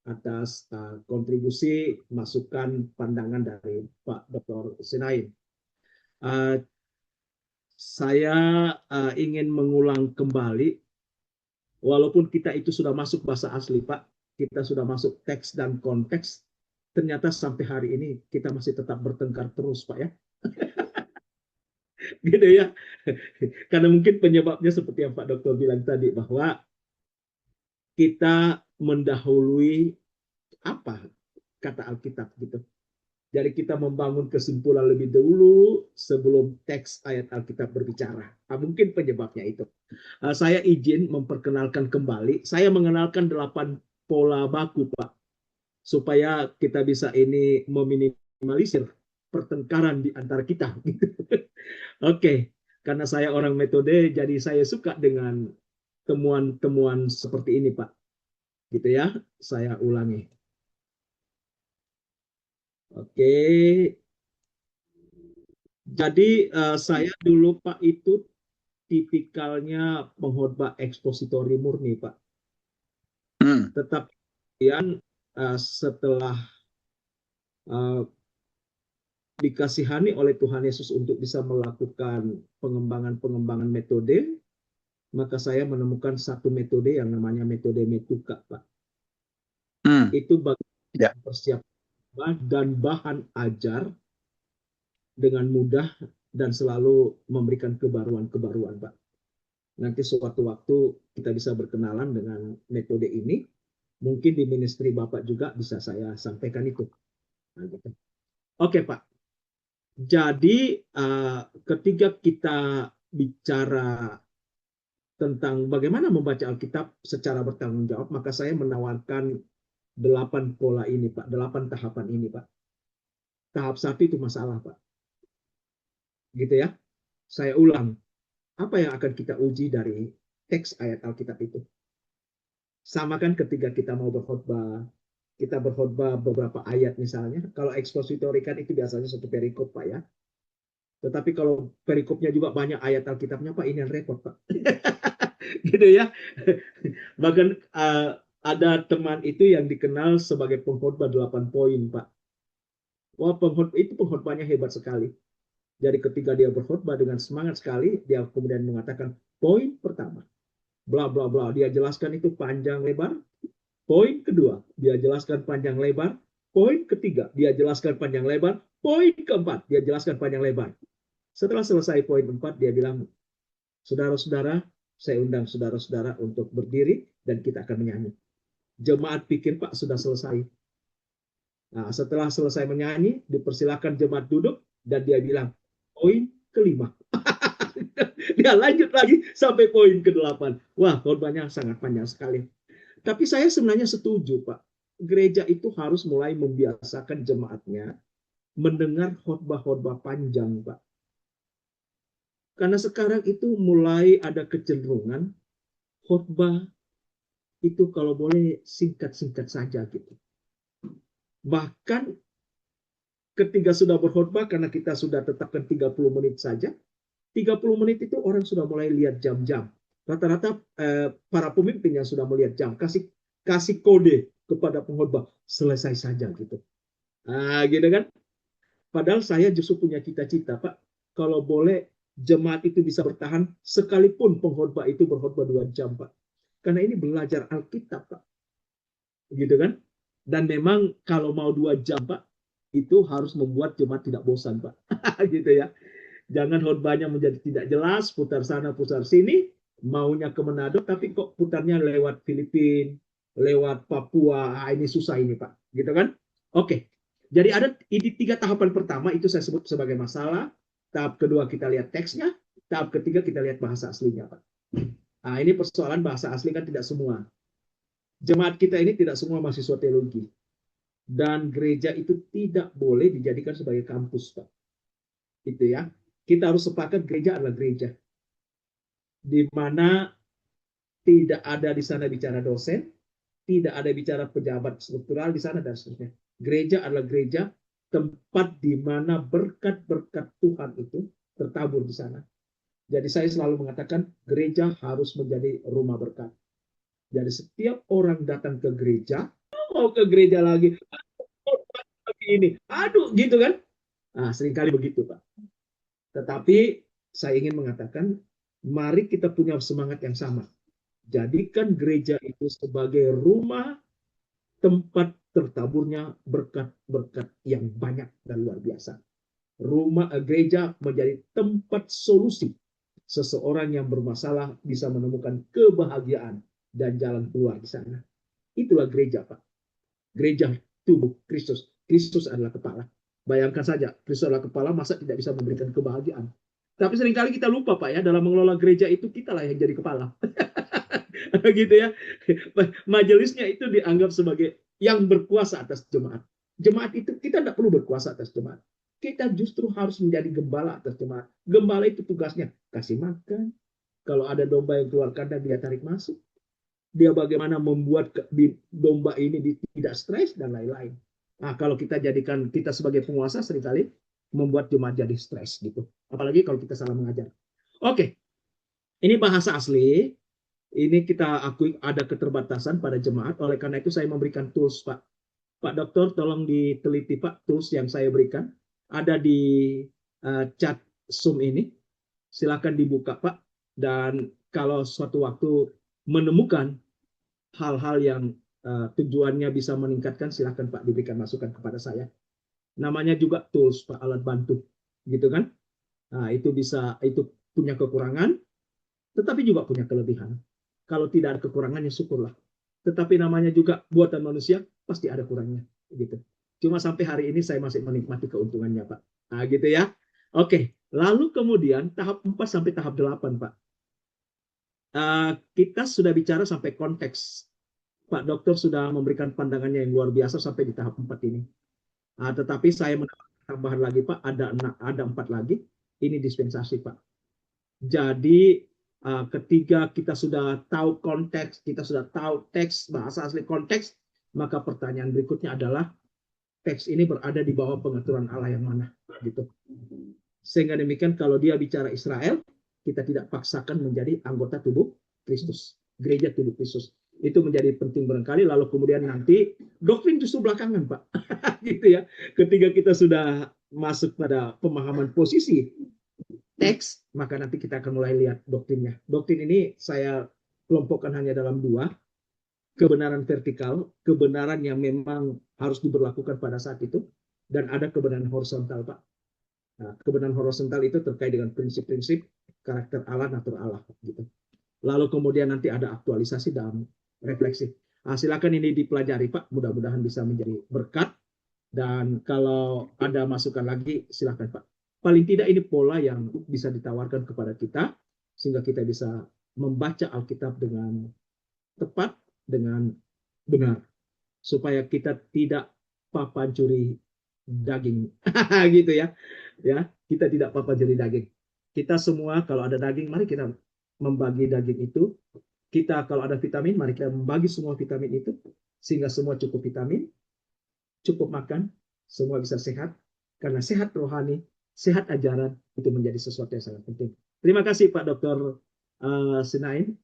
atas kontribusi masukan pandangan dari Pak Dr. Sinain. Saya ingin mengulang kembali, walaupun kita itu sudah masuk bahasa asli Pak, kita sudah masuk teks dan konteks, ternyata sampai hari ini kita masih tetap bertengkar terus Pak ya. Gitu ya. Karena mungkin penyebabnya seperti yang Pak Dokter bilang tadi, bahwa kita mendahului apa kata Alkitab gitu. Jadi kita membangun kesimpulan lebih dulu sebelum teks ayat Alkitab berbicara. Mungkin penyebabnya itu. Saya izin memperkenalkan kembali. Saya mengenalkan 8 pola baku Pak, supaya kita bisa ini meminimalisir pertengkaran di antara kita. Oke, karena saya orang metode, jadi saya suka dengan temuan-temuan seperti ini Pak. Gitu ya, saya ulangi. Oke, jadi saya dulu Pak itu tipikalnya pengkhotbah ekspositori murni Pak. Tetapi kemudian setelah dikasihani oleh Tuhan Yesus untuk bisa melakukan pengembangan metode, maka saya menemukan satu metode yang namanya metode Metuka Pak. Itu bagaimana persiapan dan bahan ajar dengan mudah dan selalu memberikan kebaruan-kebaruan Pak. Nanti suatu waktu kita bisa berkenalan dengan metode ini. Mungkin di ministry Bapak juga bisa saya sampaikan itu. Nah, gitu. Oke Pak. Jadi ketika kita bicara tentang bagaimana membaca Alkitab secara bertanggung jawab, maka saya menawarkan 8 pola ini Pak, 8 tahapan ini Pak. Tahap 1 itu masalah Pak. Gitu ya. Saya ulang. Apa yang akan kita uji dari teks ayat Alkitab itu? Sama kan ketika kita mau berkhotbah, kita berkhotbah beberapa ayat misalnya. Kalau ekspositori kan itu biasanya satu perikop Pak ya. Tetapi kalau perikopnya juga banyak ayat Alkitabnya Pak, ini yang repot Pak. Gitu ya. Bahkan ada teman itu yang dikenal sebagai pengkhotbah 8 poin Pak. Wah, pengkhotbahnya hebat sekali. Jadi ketika dia berkhotbah dengan semangat sekali, dia kemudian mengatakan poin pertama, bla bla bla, dia jelaskan itu panjang lebar. Poin kedua, dia jelaskan panjang lebar. Poin ketiga, dia jelaskan panjang lebar. Poin keempat, dia jelaskan panjang lebar. Setelah selesai poin 4, dia bilang, saudara-saudara, saya undang saudara-saudara untuk berdiri dan kita akan menyanyi. Jemaat pikir Pak sudah selesai. Nah, setelah selesai menyanyi, dipersilakan jemaat duduk dan dia bilang, poin kelima. Dia lanjut lagi sampai poin ke-8. Wah, khotbahnya sangat panjang sekali. Tapi saya sebenarnya setuju, Pak. Gereja itu harus mulai membiasakan jemaatnya mendengar khotbah-khotbah panjang, Pak. Karena sekarang itu mulai ada kecenderungan khotbah itu kalau boleh singkat-singkat saja gitu. Bahkan ketika sudah berkhotbah, karena kita sudah tetapkan 30 menit saja, 30 menit itu orang sudah mulai lihat jam-jam. Rata-rata para pemimpin yang sudah melihat jam, kasih kode kepada pengkhotbah, selesai saja gitu. Nah, gitu kan? Padahal saya justru punya cita-cita, Pak, kalau boleh jemaat itu bisa bertahan sekalipun pengkhotbah itu berkhotbah 2 jam, Pak. Karena ini belajar Alkitab, Pak. Gitu kan? Dan memang kalau mau 2 jam, Pak, itu harus membuat jemaat tidak bosan, Pak. Gitu ya. Jangan khotbahnya menjadi tidak jelas, putar sana, putar sini. maunya ke Manado, tapi kok putarnya lewat Filipina, lewat Papua. Ini susah ini Pak, gitu kan? Oke, jadi ada ini 3 tahapan pertama itu saya sebut sebagai masalah. Tahap kedua kita lihat teksnya, tahap ketiga kita lihat bahasa aslinya Pak. Nah, ini persoalan bahasa asli kan tidak semua. Jemaat kita ini tidak semua mahasiswa teologi. Dan gereja itu tidak boleh dijadikan sebagai kampus Pak. Itu ya. Kita harus sepakat gereja adalah gereja. Di mana tidak ada di sana bicara dosen, tidak ada bicara pejabat struktural di sana dan seterusnya. Gereja adalah gereja, tempat di mana berkat-berkat Tuhan itu tertabur di sana. Jadi saya selalu mengatakan gereja harus menjadi rumah berkat. Jadi setiap orang datang ke gereja, mau ke gereja lagi ini, aduh gitu kan? Nah, seringkali begitu Pak. Tetapi saya ingin mengatakan, mari kita punya semangat yang sama. Jadikan gereja itu sebagai rumah tempat tertaburnya berkat-berkat yang banyak dan luar biasa. Gereja menjadi tempat solusi. Seseorang yang bermasalah bisa menemukan kebahagiaan dan jalan keluar di sana. Itulah gereja, Pak. Gereja tubuh Kristus. Kristus adalah kepala. Bayangkan saja, Kristus adalah kepala, masa tidak bisa memberikan kebahagiaan? Tapi seringkali kita lupa Pak ya, dalam mengelola gereja itu kita lah yang jadi kepala. Gitu ya. Majelisnya itu dianggap sebagai yang berkuasa atas jemaat. Jemaat itu kita tidak perlu berkuasa atas jemaat. Kita justru harus menjadi gembala atas jemaat. Gembala itu tugasnya kasih makan. Kalau ada domba yang keluar kandang dia tarik masuk. Dia bagaimana membuat domba ini tidak stres dan lain-lain. Nah, kalau kita jadikan kita sebagai penguasa seringkali membuat jemaat jadi stres gitu. Apalagi kalau kita salah mengajar. Oke. Ini bahasa asli. Ini kita akui ada keterbatasan pada jemaat. Oleh karena itu saya memberikan tools, Pak. Pak Dokter, tolong diteliti, Pak, tools yang saya berikan. Ada di chat Zoom ini. Silakan dibuka, Pak. Dan kalau suatu waktu menemukan hal-hal yang tujuannya bisa meningkatkan, silakan Pak diberikan masukan kepada saya. Namanya juga tools, Pak, alat bantu. Gitu kan? Nah, itu punya kekurangan, tetapi juga punya kelebihan. Kalau tidak ada kekurangannya, syukurlah. Tetapi namanya juga buatan manusia, pasti ada kurangnya. Gitu. Cuma sampai hari ini saya masih menikmati keuntungannya, Pak. Nah, gitu ya. Oke, lalu kemudian tahap 4 sampai tahap 8, Pak. Kita sudah bicara sampai konteks. Pak Dokter sudah memberikan pandangannya yang luar biasa sampai di tahap 4 ini. Tetapi saya menambahkan tambahan lagi, Pak, ada 4 lagi. Ini dispensasi, Pak. Jadi ketika kita sudah tahu konteks, kita sudah tahu teks, bahasa asli konteks, maka pertanyaan berikutnya adalah teks ini berada di bawah pengaturan Allah yang mana, gitu. Sehingga demikian kalau dia bicara Israel, kita tidak paksakan menjadi anggota tubuh Kristus, gereja tubuh Kristus. Itu menjadi penting barangkali. Lalu kemudian nanti doktrin justru belakangan, Pak. Gitu ya. Ketika kita sudah masuk pada pemahaman posisi teks, maka nanti kita akan mulai lihat doktrinnya. Doktrin ini saya kelompokkan hanya dalam 2. Kebenaran vertikal, kebenaran yang memang harus diberlakukan pada saat itu, dan ada kebenaran horizontal, Pak. Nah, kebenaran horizontal itu terkait dengan prinsip-prinsip karakter Allah, natur Allah, gitu. Lalu kemudian nanti ada aktualisasi dalam refleksi. Silakan ini dipelajari, Pak. Mudah-mudahan bisa menjadi berkat. Dan kalau ada masukan lagi, silakan, Pak. Paling tidak ini pola yang bisa ditawarkan kepada kita, sehingga kita bisa membaca Alkitab dengan tepat, dengan benar, supaya kita tidak papan curi daging. Gitu ya. Ya, kita tidak papan curi daging. Kita semua kalau ada daging, mari kita membagi daging itu. Kita kalau ada vitamin, mari kita membagi semua vitamin itu, sehingga semua cukup vitamin, cukup makan, semua bisa sehat. Karena sehat rohani, sehat ajaran, itu menjadi sesuatu yang sangat penting. Terima kasih Pak Dr. Sinain.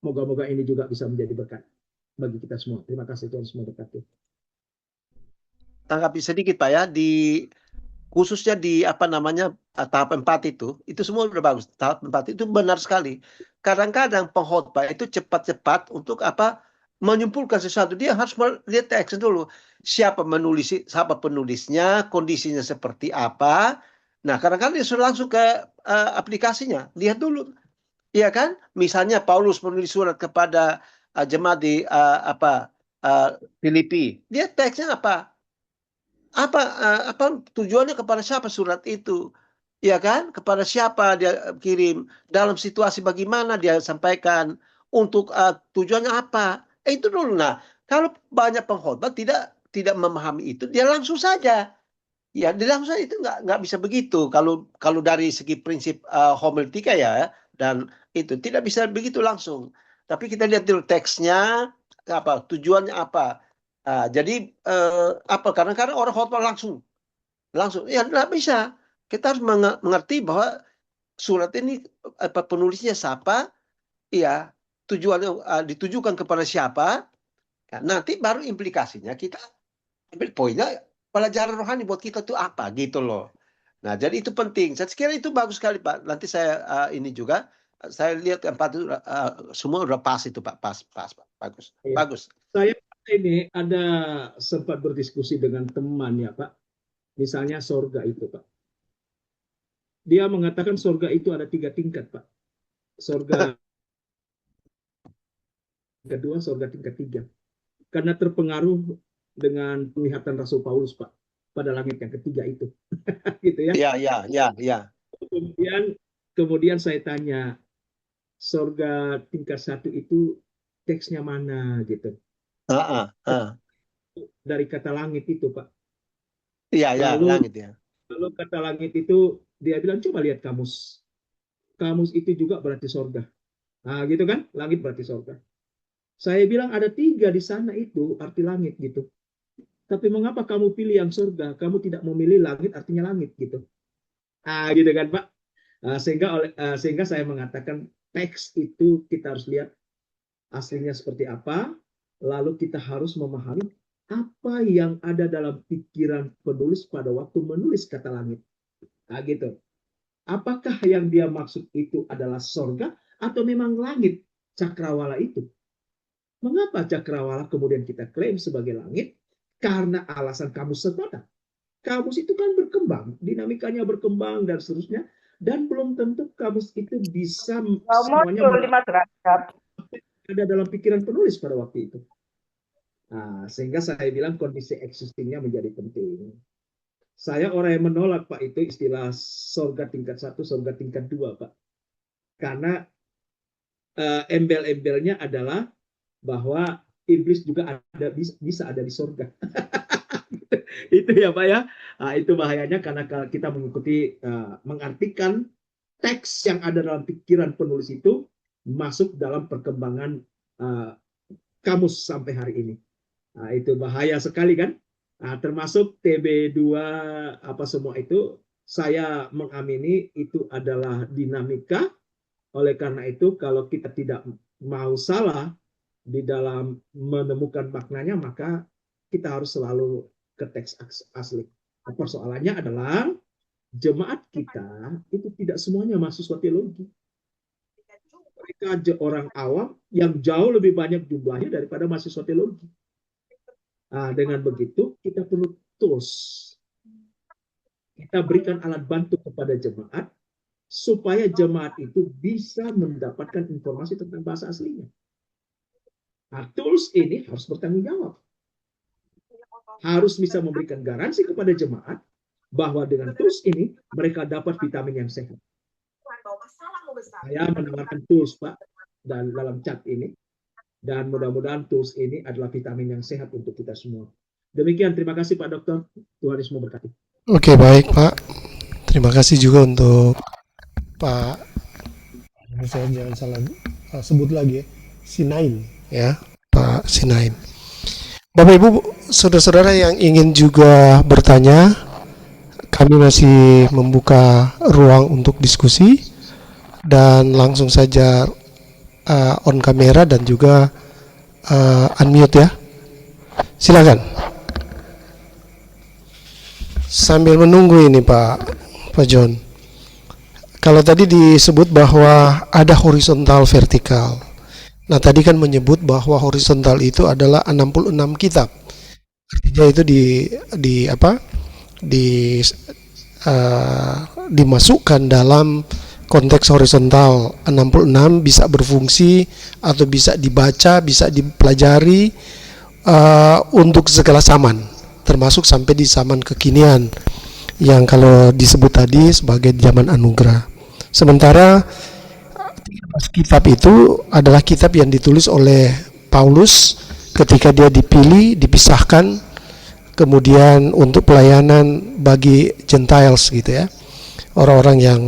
Moga-moga ini juga bisa menjadi berkat bagi kita semua. Terima kasih, Tuhan semua berkati. Tanggapi sedikit Pak ya, khususnya di tahap 4 itu semua sudah bagus. Tahap 4 itu benar sekali. Kadang-kadang pengkhotbah itu cepat-cepat untuk menyimpulkan sesuatu. Dia harus melihat teks dulu. Siapa penulisnya, kondisinya seperti apa. Nah, kadang-kadang dia sudah langsung ke aplikasinya. Lihat dulu. Iya kan? Misalnya Paulus menulis surat kepada jemaat di Filipi. Dia teksnya apa? Apa tujuannya, kepada siapa surat itu? Ya kan? Kepada siapa dia kirim? Dalam situasi bagaimana dia sampaikan? Untuk tujuannya apa? Itu dulu. Nah, kalau banyak pengkhotbah tidak memahami itu, dia langsung saja. Ya, dia langsung saja, itu nggak bisa begitu. Kalau dari segi prinsip homiletika ya, dan itu tidak bisa begitu langsung. Tapi kita lihat dulu teksnya apa, tujuannya apa. Jadi apa? Karena orang khotbah langsung ya nggak bisa. Kita harus mengerti bahwa surat ini penulisnya siapa, ya tujuannya ditujukan kepada siapa. Nah, nanti baru implikasinya kita ambil poinnya, pelajaran rohani buat kita tuh apa gitu loh. Nah, jadi itu penting. Saya kira itu bagus sekali, Pak. Nanti saya ini juga saya lihat empat itu semua udah pas itu, Pak. Pas, Pak. Bagus. Iya. Bagus. Saya ini ada sempat berdiskusi dengan teman ya Pak, misalnya sorga itu Pak. Dia mengatakan sorga itu ada 3 tingkat Pak. Sorga kedua, sorga tingkat 3. Karena terpengaruh dengan penglihatan Rasul Paulus Pak pada langit yang ketiga itu. Gitu ya. Ya. Kemudian saya tanya, sorga tingkat 1 itu teksnya mana gitu. Dari kata langit itu Pak. Iya, langit ya. Kalau kata langit itu, dia bilang coba lihat kamus. Kamus itu juga berarti sorga. Nah gitu kan, langit berarti sorga. Saya bilang ada 3 di sana itu arti langit gitu. Tapi mengapa kamu pilih yang sorga? Kamu tidak memilih langit artinya langit gitu. Gitu kan Pak. Sehingga saya mengatakan teks itu kita harus lihat aslinya seperti apa. Lalu kita harus memahami apa yang ada dalam pikiran penulis pada waktu menulis kata langit. Gitu. Apakah yang dia maksud itu adalah sorga atau memang langit cakrawala itu? Mengapa cakrawala kemudian kita klaim sebagai langit? Karena alasan kamus semata. Kamus itu kan berkembang, dinamikanya berkembang dan seterusnya, dan belum tentu kamus itu bisa semuanya ada dalam pikiran penulis pada waktu itu. Nah, sehingga saya bilang kondisi existingnya menjadi penting. Saya orang yang menolak Pak itu istilah sorga tingkat 1, sorga tingkat 2 Pak. Karena embel-embelnya adalah bahwa iblis juga bisa ada di sorga. Itu ya Pak ya. Nah, itu bahayanya karena kalau kita mengikuti mengartikan teks yang ada dalam pikiran penulis itu masuk dalam perkembangan kamus sampai hari ini. Nah, itu bahaya sekali kan. Nah, termasuk TB2 apa semua itu saya mengamini itu adalah dinamika. Oleh karena itu kalau kita tidak mau salah di dalam menemukan maknanya, maka kita harus selalu ke teks asli. Persoalannya adalah jemaat kita itu tidak semuanya mahasiswa teologi. Mereka orang awam yang jauh lebih banyak jumlahnya daripada mahasiswa teologi. Nah, dengan begitu kita perlu tools. Kita berikan alat bantu kepada jemaat supaya jemaat itu bisa mendapatkan informasi tentang bahasa aslinya. Nah, tools ini harus bertanggung jawab. Harus bisa memberikan garansi kepada jemaat bahwa dengan tools ini mereka dapat vitamin yang sehat. Saya menawarkan tools Pak dan dalam chat ini. Dan mudah-mudahan tools ini adalah vitamin yang sehat untuk kita semua. Demikian, terima kasih Pak Dokter. Tuhan Yesus memberkati. Oke, baik Pak. Terima kasih juga untuk Pak, saya jangan salah sebut lagi ya, Sinain ya, Pak Sinain. Bapak Ibu, saudara-saudara yang ingin juga bertanya, kami masih membuka ruang untuk diskusi dan langsung saja on kamera dan juga unmute ya. Silakan. Sambil menunggu ini Pak John. Kalau tadi disebut bahwa ada horizontal vertikal. Nah, tadi kan menyebut bahwa horizontal itu adalah 66 kitab. Artinya itu dimasukkan dalam konteks horizontal 66 bisa berfungsi atau bisa dibaca, bisa dipelajari untuk segala zaman, termasuk sampai di zaman kekinian yang kalau disebut tadi sebagai zaman anugerah. Sementara 13 kitab itu adalah kitab yang ditulis oleh Paulus ketika dia dipilih, dipisahkan, kemudian untuk pelayanan bagi Gentiles gitu ya, orang-orang yang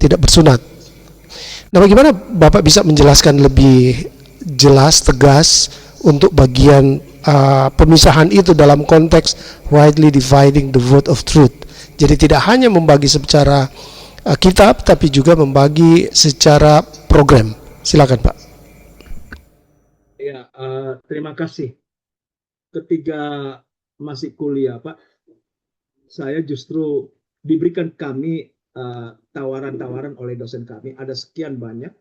tidak bersunat. Nah, bagaimana Bapak bisa menjelaskan lebih jelas, tegas untuk bagian pemisahan itu dalam konteks rightly dividing the word of truth. Jadi tidak hanya membagi secara kitab, tapi juga membagi secara program. Silakan Pak. Ya, terima kasih. Ketika masih kuliah, Pak, saya justru diberikan kami tawaran-tawaran oleh dosen kami, ada sekian banyak,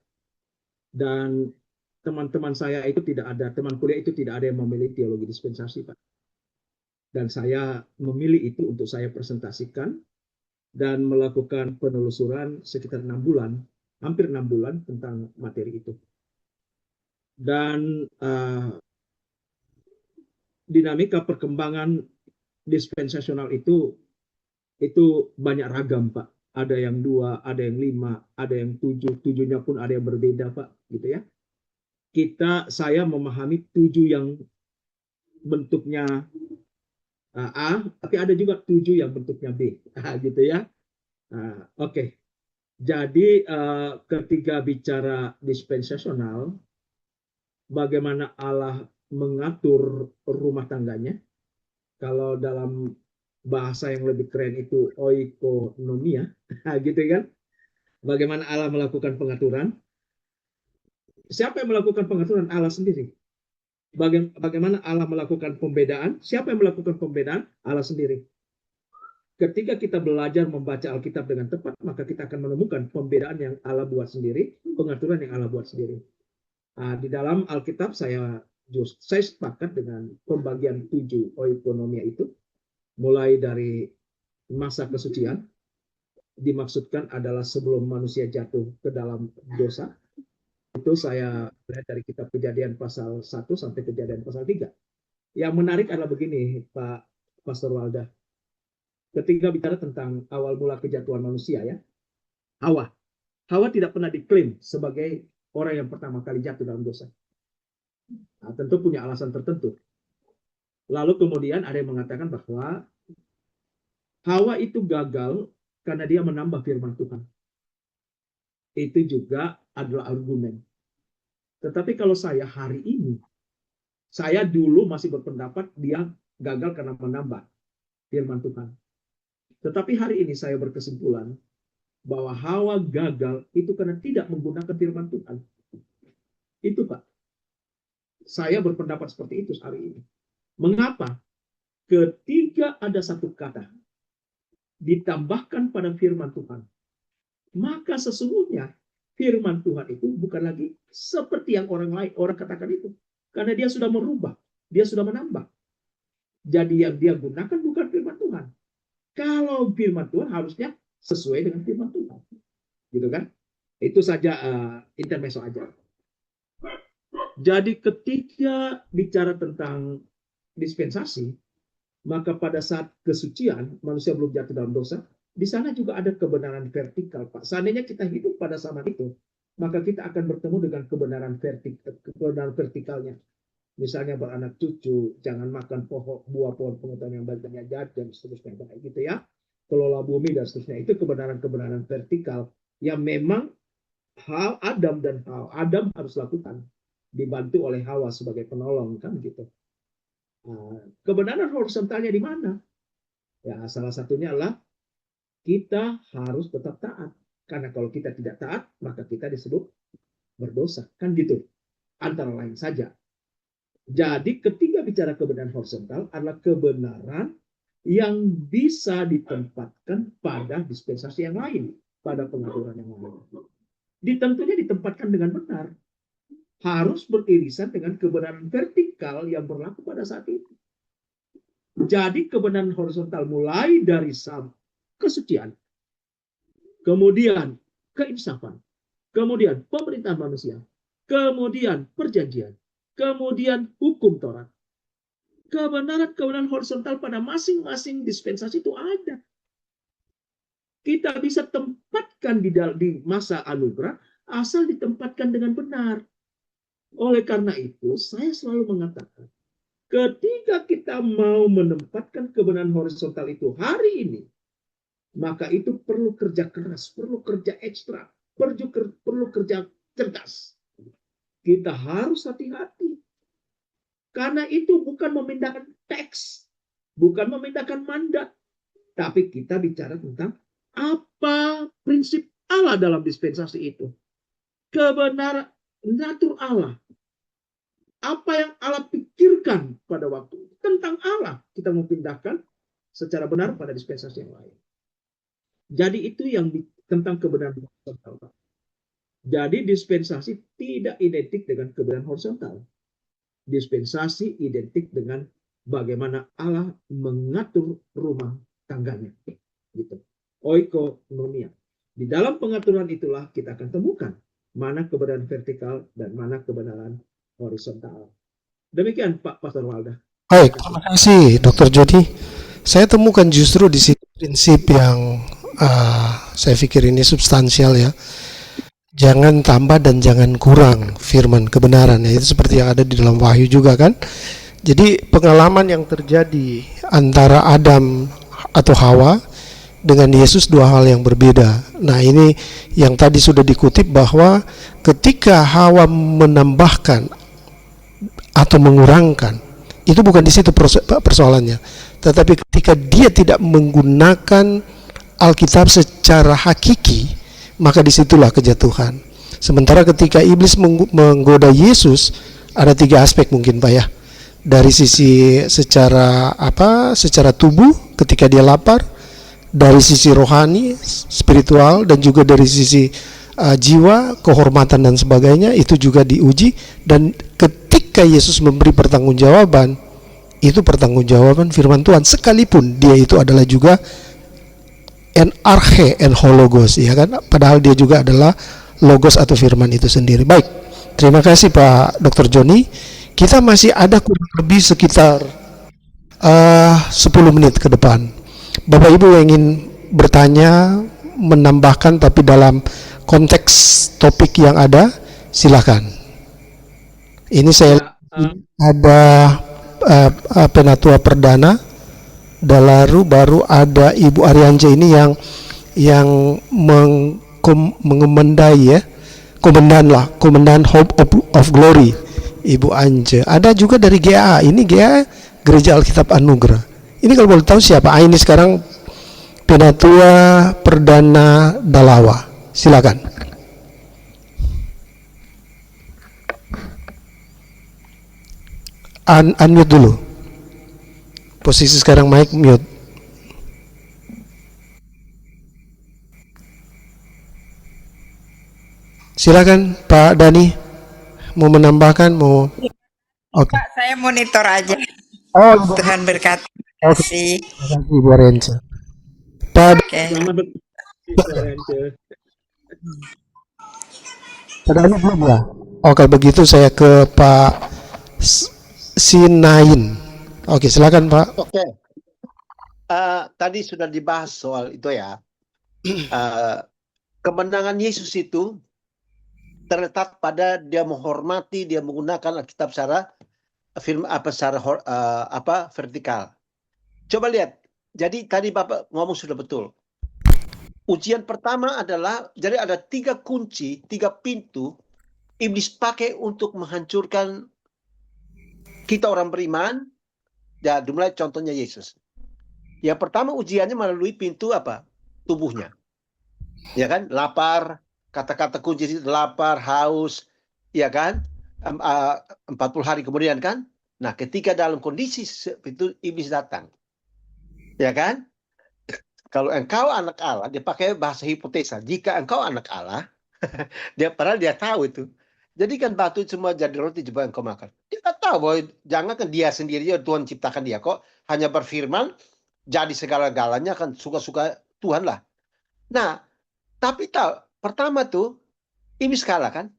dan teman-teman saya itu tidak ada, teman kuliah itu tidak ada yang memilih teologi dispensasi, Pak. Dan saya memilih itu untuk saya presentasikan dan melakukan penelusuran sekitar 6 bulan, hampir 6 bulan tentang materi itu. Dan dinamika perkembangan dispensasional itu banyak ragam, Pak. Ada yang 2, ada yang 5, ada yang 7, 7-nya pun ada yang berbeda, Pak, gitu ya. Saya memahami 7 yang bentuknya A, tapi ada juga 7 yang bentuknya B, gitu ya. Oke. Jadi ketika bicara dispensasional, bagaimana Allah mengatur rumah tangganya, kalau dalam bahasa yang lebih keren itu oikonomia, gitu kan? Bagaimana Allah melakukan pengaturan? Siapa yang melakukan pengaturan? Allah sendiri. Bagaimana Allah melakukan pembedaan? Siapa yang melakukan pembedaan? Allah sendiri. Ketika kita belajar membaca Alkitab dengan tepat, maka kita akan menemukan pembedaan yang Allah buat sendiri, pengaturan yang Allah buat sendiri. Di dalam Alkitab saya sepakat dengan pembagian 7 oikonomia itu, mulai dari masa kesucian, dimaksudkan adalah sebelum manusia jatuh ke dalam dosa. Itu saya lihat dari kitab Kejadian pasal 1 sampai Kejadian pasal 3. Yang menarik adalah begini, Pak Pastor Walda. Ketika bicara tentang awal mula kejatuhan manusia ya, Hawa tidak pernah diklaim sebagai orang yang pertama kali jatuh dalam dosa. Tentu punya alasan tertentu. Lalu kemudian ada yang mengatakan bahwa Hawa itu gagal karena dia menambah firman Tuhan. Itu juga adalah argumen. Tetapi kalau saya hari ini, saya dulu masih berpendapat dia gagal karena menambah firman Tuhan. Tetapi hari ini saya berkesimpulan bahwa Hawa gagal itu karena tidak menggunakan firman Tuhan. Itu Pak. Saya berpendapat seperti itu hari ini. Mengapa? Ketika ada satu kata ditambahkan pada firman Tuhan, maka sesungguhnya firman Tuhan itu bukan lagi seperti yang orang katakan itu. Karena dia sudah merubah, dia sudah menambah. Jadi yang dia gunakan bukan firman Tuhan. Kalau firman Tuhan harusnya sesuai dengan firman Tuhan. Gitu kan? Itu saja intermezzo aja. Jadi ketika bicara tentang dispensasi, maka pada saat kesucian, manusia belum jatuh dalam dosa, di sana juga ada kebenaran vertikal, Pak. Seandainya kita hidup pada zaman itu, maka kita akan bertemu dengan kebenaran vertikalnya. Misalnya beranak cucu, jangan makan buah pohon pengetahuan yang baik dan yang jahat, dan seterusnya, gitu ya. Kelola bumi dan seterusnya, itu kebenaran-kebenaran vertikal yang memang Adam harus lakukan, dibantu oleh Hawa sebagai penolong, kan gitu. Kebenaran horizontalnya di mana? Ya, salah satunya adalah kita harus tetap taat. Karena kalau kita tidak taat, maka kita disebut berdosa, kan gitu. Antara lain saja. Jadi ketika bicara kebenaran horizontal adalah kebenaran yang bisa ditempatkan pada dispensasi yang lain, pada pengaturan yang lain. Tentunya ditempatkan dengan benar. Harus beririsan dengan kebenaran vertikal yang berlaku pada saat itu. Jadi kebenaran horizontal mulai dari kesucian, kemudian keinsafan, kemudian pemerintahan manusia, kemudian perjanjian, kemudian hukum Taurat. Kebenaran-kebenaran horizontal pada masing-masing dispensasi itu ada. Kita bisa tempatkan di masa anugerah asal ditempatkan dengan benar. Oleh karena itu, saya selalu mengatakan, ketika kita mau menempatkan kebenaran horizontal itu hari ini, maka itu perlu kerja keras, perlu kerja ekstra, perlu kerja cerdas. Kita harus hati-hati. Karena itu bukan memindahkan teks, bukan memindahkan mandat, tapi kita bicara tentang apa prinsip Allah dalam dispensasi itu. Kebenaran natur Allah. Apa yang Allah pikirkan pada waktu itu. Tentang Allah kita mau pindahkan secara benar pada dispensasi yang lain. Jadi itu yang tentang kebenaran horizontal. Jadi dispensasi tidak identik dengan kebenaran horizontal. Dispensasi identik dengan bagaimana Allah mengatur rumah tangganya. Gitu. Oikonomia. Di dalam pengaturan itulah kita akan temukan mana kebenaran vertikal dan mana kebenaran horizontal. Demikian Pak Pastor Walda. Baik, terima kasih Dr. Jody. Saya temukan justru di sini prinsip yang saya pikir ini substansial ya. Jangan tambah dan jangan kurang firman kebenaran ya. Itu seperti yang ada di dalam Wahyu juga kan. Jadi pengalaman yang terjadi antara Adam atau Hawa dengan Yesus dua hal yang berbeda. Nah ini yang tadi sudah dikutip bahwa ketika Hawa menambahkan atau mengurangkan, itu bukan di situ persoalannya. Tetapi ketika dia tidak menggunakan Alkitab secara hakiki, maka disitulah kejatuhan. Sementara ketika iblis menggoda Yesus, ada tiga aspek mungkin Pak ya. Dari sisi secara tubuh ketika dia lapar, dari sisi rohani, spiritual, dan juga dari sisi jiwa, kehormatan dan sebagainya, itu juga diuji. Dan ketika Yesus memberi pertanggungjawaban, itu pertanggungjawaban firman Tuhan, sekalipun dia itu adalah juga en arche en hologos, ya kan? Padahal dia juga adalah logos atau firman itu sendiri. Baik, terima kasih Pak Dr. Joni. Kita masih ada kurang lebih sekitar 10 menit ke depan. Bapak Ibu yang ingin bertanya, menambahkan tapi dalam konteks topik yang ada, silakan. Ini saya ada penatua perdana, lalu baru ada Ibu Arianje ini yang mengemendai ya, komandan Hope of Glory, Ibu Anje. Ada juga dari GA, ini GA Gereja Alkitab Anugerah. Ini kalau boleh tahu siapa? Ini sekarang penatua perdana Dalawa. Silakan. Unmute dulu. Posisi sekarang mic mute. Silakan Pak Dani, mau menambahkan, mau? Oke. Pak, saya monitor aja. Oh, Tuhan berkati. terima kasih Ibu Arianje. Pak Selamat berkati. Dani belum ya? Oke, begitu saya ke Pak Sinain. Oke, silakan Pak. Oke. Tadi sudah dibahas soal itu ya. Kemenangan Yesus itu terletak pada dia menghormati, dia menggunakan Alkitab secara vertikal. Coba lihat. Jadi tadi Bapak ngomong sudah betul. Ujian pertama adalah, jadi ada 3 kunci, 3 pintu iblis pakai untuk menghancurkan kita orang beriman. Ya, dimulai contohnya Yesus. Yang pertama ujiannya melalui pintu apa? Tubuhnya. Ya kan? Lapar, kata-kata kunci itu lapar, haus, ya kan? 40 hari kemudian kan? Nah, ketika dalam kondisi itu iblis datang. Ya kan? Kalau engkau anak Allah, dia pakai bahasa hipotesa. Jika engkau anak Allah, padahal dia tahu itu. Jadikan batu semua jadi roti coba engkau makan. Dia tak tahu bahwa jangankan dia sendiri, Tuhan ciptakan dia kok. Hanya berfirman, jadi segala-galanya kan suka-suka Tuhan lah. Nah, tapi tahu Pertama tuh, iblis kalah kan?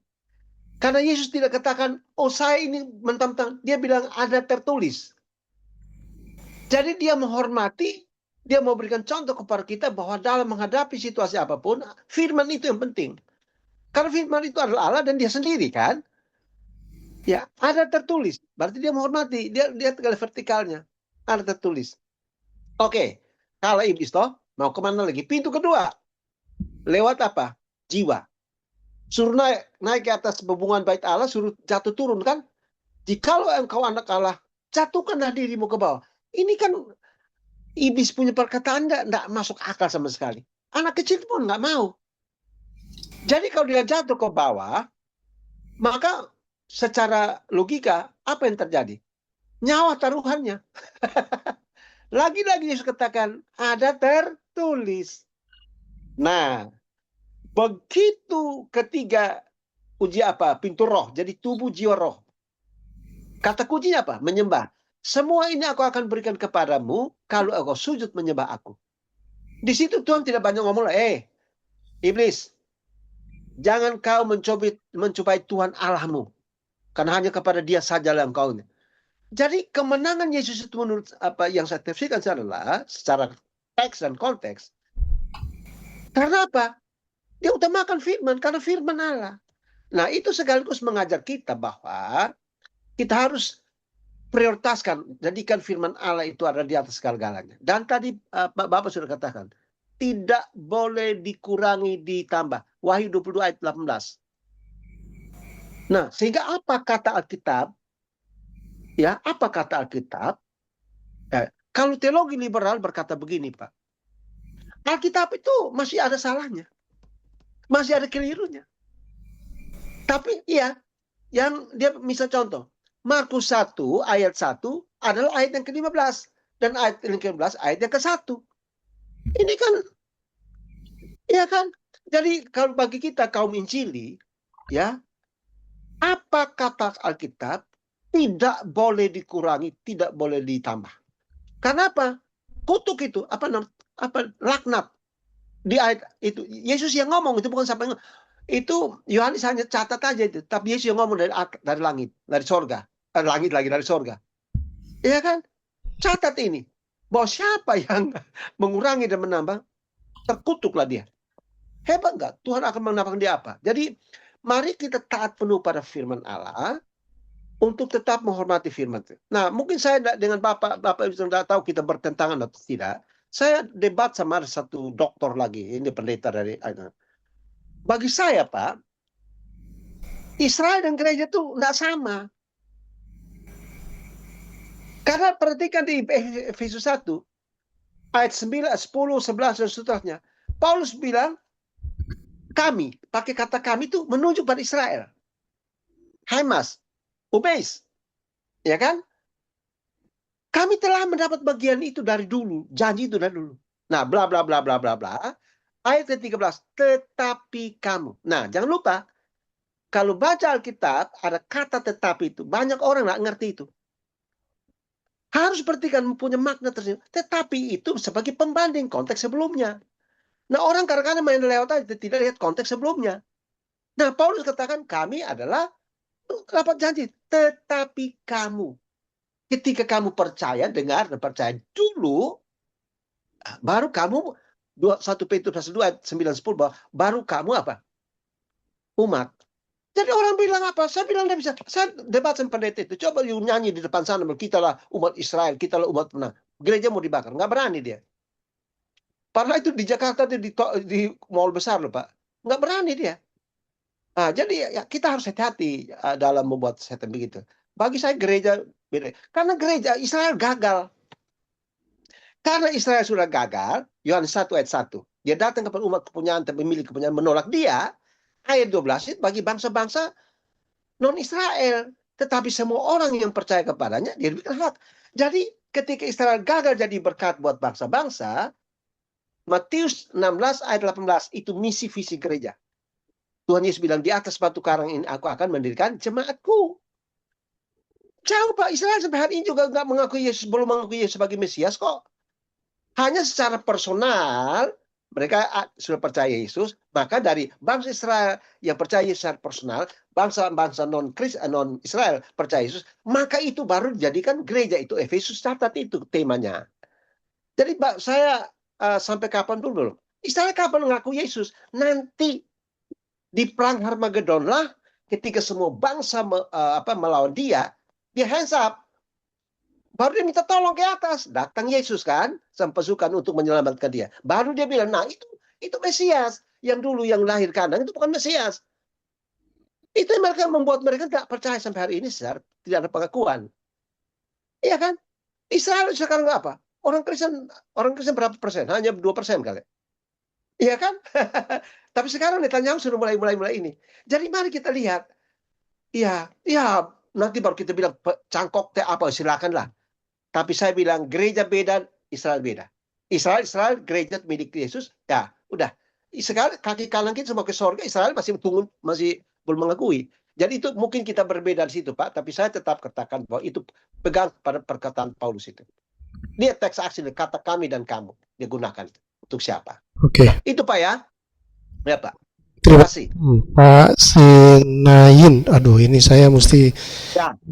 Karena Yesus tidak katakan, oh saya ini mentang-mentang. Dia bilang ada tertulis. Jadi dia menghormati, dia mau berikan contoh kepada kita bahwa dalam menghadapi situasi apapun, firman itu yang penting. Karena firman itu adalah Allah dan dia sendiri kan? Ya, ada tertulis. Berarti dia menghormati. Dia tinggal vertikalnya. Ada tertulis. Oke, kalau iblis toh, mau kemana lagi? Pintu kedua. Lewat apa? Jiwa. Suruh naik ke atas bebungan bait Allah, suruh jatuh turun kan? Jikalau engkau anak Allah, jatuhkanlah dirimu ke bawah. Ini kan iblis punya perkataan enggak masuk akal sama sekali. Anak kecil pun nggak mau. Jadi kalau dia jatuh ke bawah, maka secara logika apa yang terjadi? Nyawa taruhannya. Lagi-lagi Yesus katakan ada tertulis. Nah, begitu ketiga uji apa? Pintu roh. Jadi tubuh, jiwa, roh. Kata kuncinya apa? Menyembah. Semua ini aku akan berikan kepadamu kalau engkau sujud menyembah aku. Di situ Tuhan tidak banyak ngomong, iblis, jangan kau mencobai Tuhan Allahmu. Karena hanya kepada dia sajalah engkau. Jadi kemenangan Yesus itu menurut apa yang saya tafsirkan adalah secara teks dan konteks. Karena apa? Dia utamakan firman, karena firman Allah. Nah, itu sekaligus mengajar kita bahwa kita harus prioritaskan, jadikan firman Allah itu ada di atas segala-galanya. Dan tadi Bapak sudah katakan, tidak boleh dikurangi, ditambah. Wahyu 22 ayat 18. Nah, sehingga apa kata Alkitab? Ya, apa kata Alkitab? Kalau teologi liberal berkata begini, Pak. Alkitab itu masih ada salahnya. Masih ada kelirunya. Tapi iya, yang dia misal contoh. Markus 1 ayat 1 adalah ayat yang ke-15. Dan ayat yang ke-15 ayat yang ke-1. Ini kan, iya kan? Jadi kalau bagi kita kaum Injili, ya, apa kata Alkitab tidak boleh dikurangi, tidak boleh ditambah. Karena apa? Kutuk itu, laknat. Di ayat itu, Yesus yang ngomong, itu bukan sampai itu Yohanes hanya catat aja itu, tapi Yesus yang ngomong dari langit, dari sorga, langit lagi dari sorga. Iya kan? Catat ini, bahwa siapa yang mengurangi dan menambah, terkutuklah dia. Hebat nggak? Tuhan akan menambahkan dia apa? Jadi, mari kita taat penuh pada firman Allah, untuk tetap menghormati firman itu. Nah, mungkin saya dengan Bapak sudah tahu kita bertentangan atau tidak. Saya debat sama satu dokter lagi, ini pendeta dari. Bagi saya, Pak, Israel dan gereja itu tidak sama. Karena perhatikan di Efesus 1, ayat 9, 10, 11, dan seterusnya. Paulus bilang, kami, pakai kata kami itu menunjuk pada Israel. Hamas, Ubeis, ya kan? Kami telah mendapat bagian itu dari dulu, janji itu dari dulu. Nah, bla bla bla bla bla bla. Ayat ke-13, tetapi kamu. Nah, jangan lupa, kalau baca Alkitab, ada kata tetapi itu. Banyak orang nggak ngerti itu. Harus perhatikan punya makna tersebut. Tetapi itu sebagai pembanding konteks sebelumnya. Nah, orang kadang-kadang main lewat aja, tidak lihat konteks sebelumnya. Nah, Paulus katakan, kami adalah dapat janji. Tetapi kamu. Ketika kamu percaya, dengar dan percaya dulu, baru kamu 1 Petrus 2 ayat 9-10 bahwa baru kamu apa? Umat. Jadi orang bilang apa? Saya bilang tidak bisa. Saya debat sama pendeta itu. Coba you nyanyi di depan sana. Kita lah umat Israel. Kita lah umat menang. Gereja mau dibakar. Nggak berani dia. Padahal itu di Jakarta di mall besar loh Pak. Nggak berani dia. Nah, jadi ya, kita harus hati-hati dalam membuat setan begitu. Bagi saya gereja beda. Karena gereja Israel gagal. Karena Israel sudah gagal, Yohanes 1 ayat 1. Dia datang kepada umat kepunyaan dan pemilik kepunyaan menolak dia. Ayat 12 itu bagi bangsa-bangsa non-Israel. Tetapi semua orang yang percaya kepadanya, dia diberikan hak. Jadi ketika Israel gagal jadi berkat buat bangsa-bangsa, Matius 16 ayat 18 itu misi visi gereja. Tuhan Yesus bilang, di atas batu karang ini aku akan mendirikan jemaatku. Jauh Pak, Israel sampai hari ini juga nggak mengakui Yesus, belum mengakui Yesus sebagai Mesias kok. Hanya secara personal mereka sudah percaya Yesus, maka dari bangsa Israel yang percaya Yesus secara personal, bangsa-bangsa non Israel percaya Yesus, maka itu baru dijadikan gereja. Itu Efesus catat itu temanya. Jadi saya sampai kapan dulu? Israel kapan mengaku Yesus? Nanti di perang Harmagedon lah, ketika semua bangsa melawan dia hands up. Baru dia minta tolong ke atas. Datang Yesus kan, sang pasukan untuk menyelamatkan dia. Baru dia bilang, nah itu Mesias. Yang dulu yang lahir kandang itu bukan Mesias. Itu yang membuat mereka tidak percaya sampai hari ini, tidak ada pengakuan. Iya kan? Israel sekarang apa? Orang Kristen berapa persen? Hanya 2% kali. Iya kan? Tapi sekarang Netanyahu sudah mulai ini. Jadi mari kita lihat. Ya, nanti baru kita bilang cangkok apa silakanlah. Tapi saya bilang gereja beda, Israel beda. Israel gereja milik Yesus. Ya, udah. Sekarang kaki kanan kita semua ke surga, Israel masih belum mengakui. Jadi itu mungkin kita berbeda di situ, Pak. Tapi saya tetap katakan bahwa itu pegang pada perkataan Paulus itu. Dia teks aksi kata kami dan kamu dia gunakan untuk siapa? Oke. Itu Pak ya. Ya Pak. Terima kasih. Pak Sinain. Aduh, ini saya mesti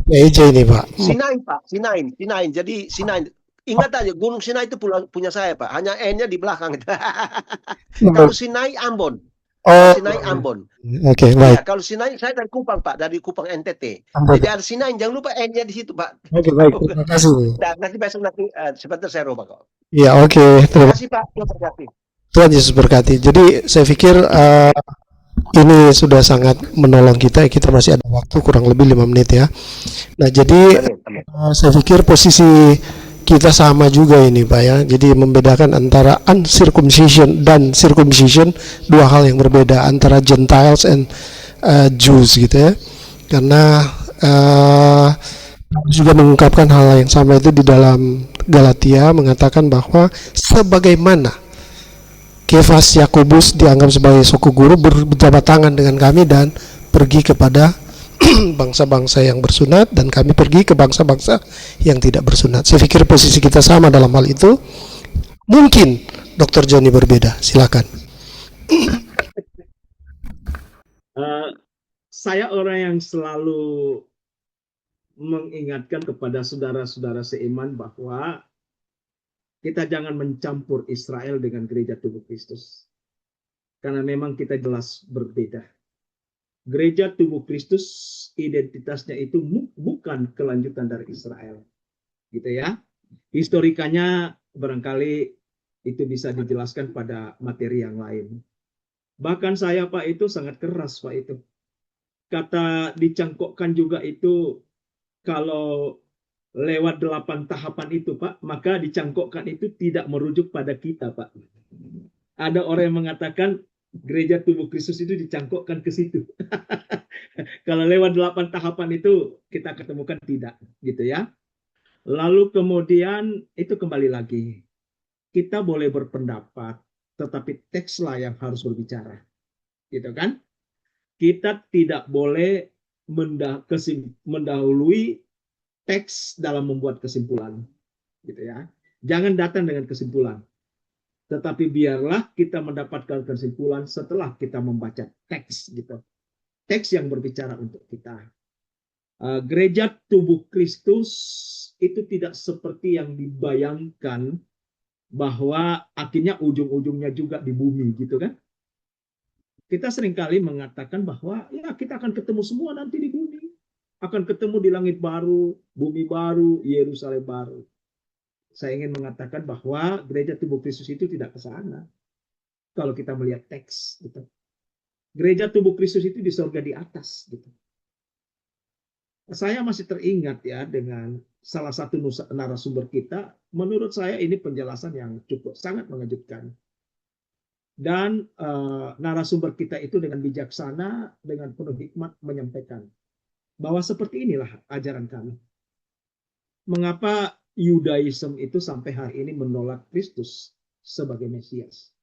eja ini, Pak. Sinain, Pak. Sinain. Jadi Sinain. Ingat aja, Gunung Sinai itu punya saya, Pak. Hanya N-nya di belakang. Kalau Sinai, Ambon. Sinai, Ambon. Oke, baik. Ya, kalau Sinai, saya dari Kupang, Pak. Dari Kupang NTT. Ambon. Jadi ada Sinai, jangan lupa N-nya di situ, Pak. Oke, baik. Terima kasih. Nah, nanti besok sebentar saya robah kok. Ya, oke. Terima kasih, Pak. Terima kasih. Tuhan Yesus berkati. Jadi saya pikir ini sudah sangat menolong kita. Kita masih ada waktu kurang lebih 5 menit ya. Nah, jadi saya pikir posisi kita sama juga ini, Pak ya. Jadi membedakan antara uncircumcision dan circumcision, dua hal yang berbeda antara Gentiles and Jews gitu ya. Karena juga mengungkapkan hal yang sama itu di dalam Galatia, mengatakan bahwa sebagaimana Kefas Yakobus dianggap sebagai suku guru, berjabat tangan dengan kami dan pergi kepada bangsa-bangsa yang bersunat, dan kami pergi ke bangsa-bangsa yang tidak bersunat. Saya pikir posisi kita sama dalam hal itu. Mungkin Dr. Johnny berbeda. Silakan. Saya orang yang selalu mengingatkan kepada saudara-saudara seiman bahwa kita jangan mencampur Israel dengan gereja tubuh Kristus. Karena memang kita jelas berbeda. Gereja tubuh Kristus identitasnya itu bukan kelanjutan dari Israel. Gitu ya. Historikanya barangkali itu bisa dijelaskan pada materi yang lain. Bahkan saya Pak itu sangat keras Pak itu. Kata dicangkokkan juga itu kalau lewat 8 tahapan itu Pak, maka dicangkokkan itu tidak merujuk pada kita Pak. Ada orang yang mengatakan gereja tubuh Kristus itu dicangkokkan ke situ. Kalau lewat 8 tahapan itu kita ketemukan tidak, gitu ya. Lalu kemudian itu kembali lagi. Kita boleh berpendapat, tetapi tekslah yang harus berbicara. Gitu kan? Kita tidak boleh mendahului teks dalam membuat kesimpulan, gitu ya. Jangan datang dengan kesimpulan, tetapi biarlah kita mendapatkan kesimpulan setelah kita membaca teks, gitu. Teks yang berbicara untuk kita. Gereja tubuh Kristus itu tidak seperti yang dibayangkan bahwa akhirnya ujung-ujungnya juga di bumi, gitu kan? Kita seringkali mengatakan bahwa ya kita akan ketemu semua nanti di bumi. Akan ketemu di langit baru, bumi baru, Yerusalem baru. Saya ingin mengatakan bahwa gereja tubuh Kristus itu tidak ke sana. Kalau kita melihat teks, gitu. Gereja tubuh Kristus itu di surga di atas, gitu. Saya masih teringat ya dengan salah satu narasumber kita. Menurut saya ini penjelasan yang cukup sangat mengejutkan. Dan narasumber kita itu dengan bijaksana, dengan penuh hikmat menyampaikan bahwa seperti inilah ajaran kami. Mengapa Yudaism itu sampai hari ini menolak Kristus sebagai Mesias?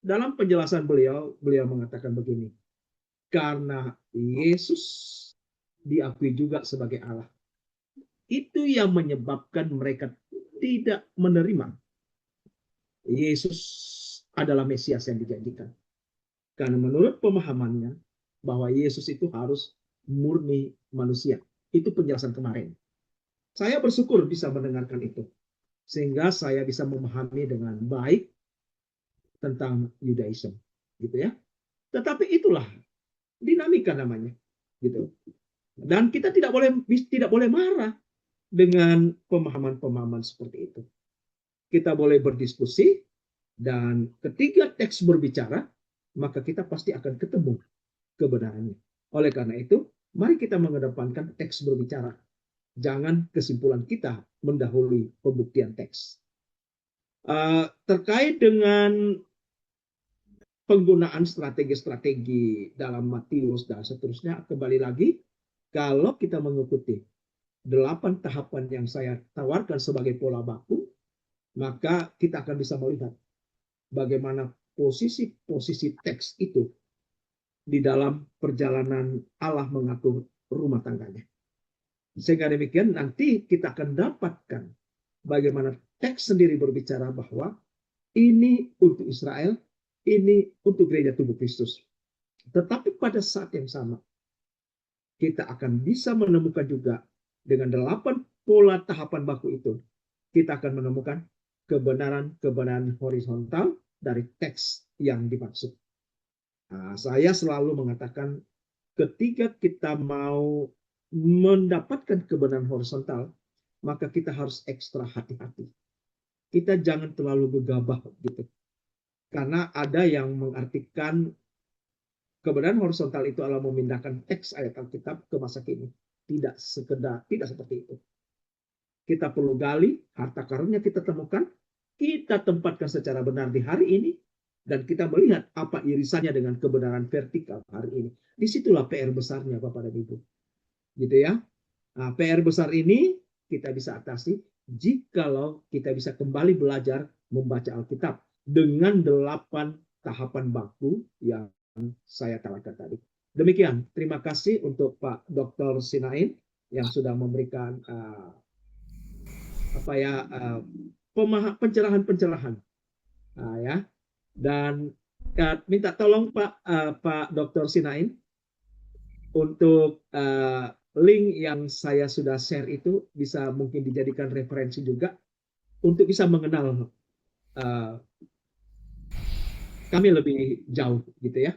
Dalam penjelasan beliau mengatakan begini, karena Yesus diakui juga sebagai Allah. Itu yang menyebabkan mereka tidak menerima Yesus adalah Mesias yang dijanjikan. Karena menurut pemahamannya bahwa Yesus itu harus murni manusia. Itu penjelasan kemarin. Saya bersyukur bisa mendengarkan itu. Sehingga saya bisa memahami dengan baik tentang Yudaism. Gitu ya. Tetapi itulah dinamika namanya. Gitu. Dan kita tidak boleh marah dengan pemahaman-pemahaman seperti itu. Kita boleh berdiskusi, dan ketika teks berbicara, maka kita pasti akan ketemu kebenarannya. Oleh karena itu, mari kita mengedepankan teks berbicara. Jangan kesimpulan kita mendahului pembuktian teks. Terkait dengan penggunaan strategi-strategi dalam Matius dan seterusnya, kembali lagi, kalau kita mengikuti 8 tahapan yang saya tawarkan sebagai pola baku, maka kita akan bisa melihat bagaimana posisi-posisi teks itu di dalam perjalanan Allah mengatur rumah tangganya. Sehingga demikian nanti kita akan dapatkan bagaimana teks sendiri berbicara bahwa ini untuk Israel, ini untuk gereja tubuh Kristus. Tetapi pada saat yang sama, kita akan bisa menemukan juga dengan 8 pola tahapan baku itu, kita akan menemukan kebenaran-kebenaran horizontal dari teks yang dimaksud. Nah, saya selalu mengatakan ketika kita mau mendapatkan kebenaran horizontal, maka kita harus ekstra hati-hati. Kita jangan terlalu gegabah gitu. Karena ada yang mengartikan kebenaran horizontal itu adalah memindahkan teks ayat Alkitab ke masa kini. Tidak seperti itu. Kita perlu gali, harta karunnya kita temukan, kita tempatkan secara benar di hari ini, dan kita melihat apa irisannya dengan kebenaran vertikal hari ini. Disitulah PR besarnya Bapak dan Ibu. Gitu ya. Nah, PR besar ini kita bisa atasi jikalau kita bisa kembali belajar membaca Alkitab dengan 8 tahapan baku yang saya tawarkan tadi. Demikian, terima kasih untuk Pak Dr. Sinain yang sudah memberikan pencerahan-pencerahan, ya. Dan minta tolong Pak Dr. Sinain untuk link yang saya sudah share itu bisa mungkin dijadikan referensi juga untuk bisa mengenal kami lebih jauh, gitu ya.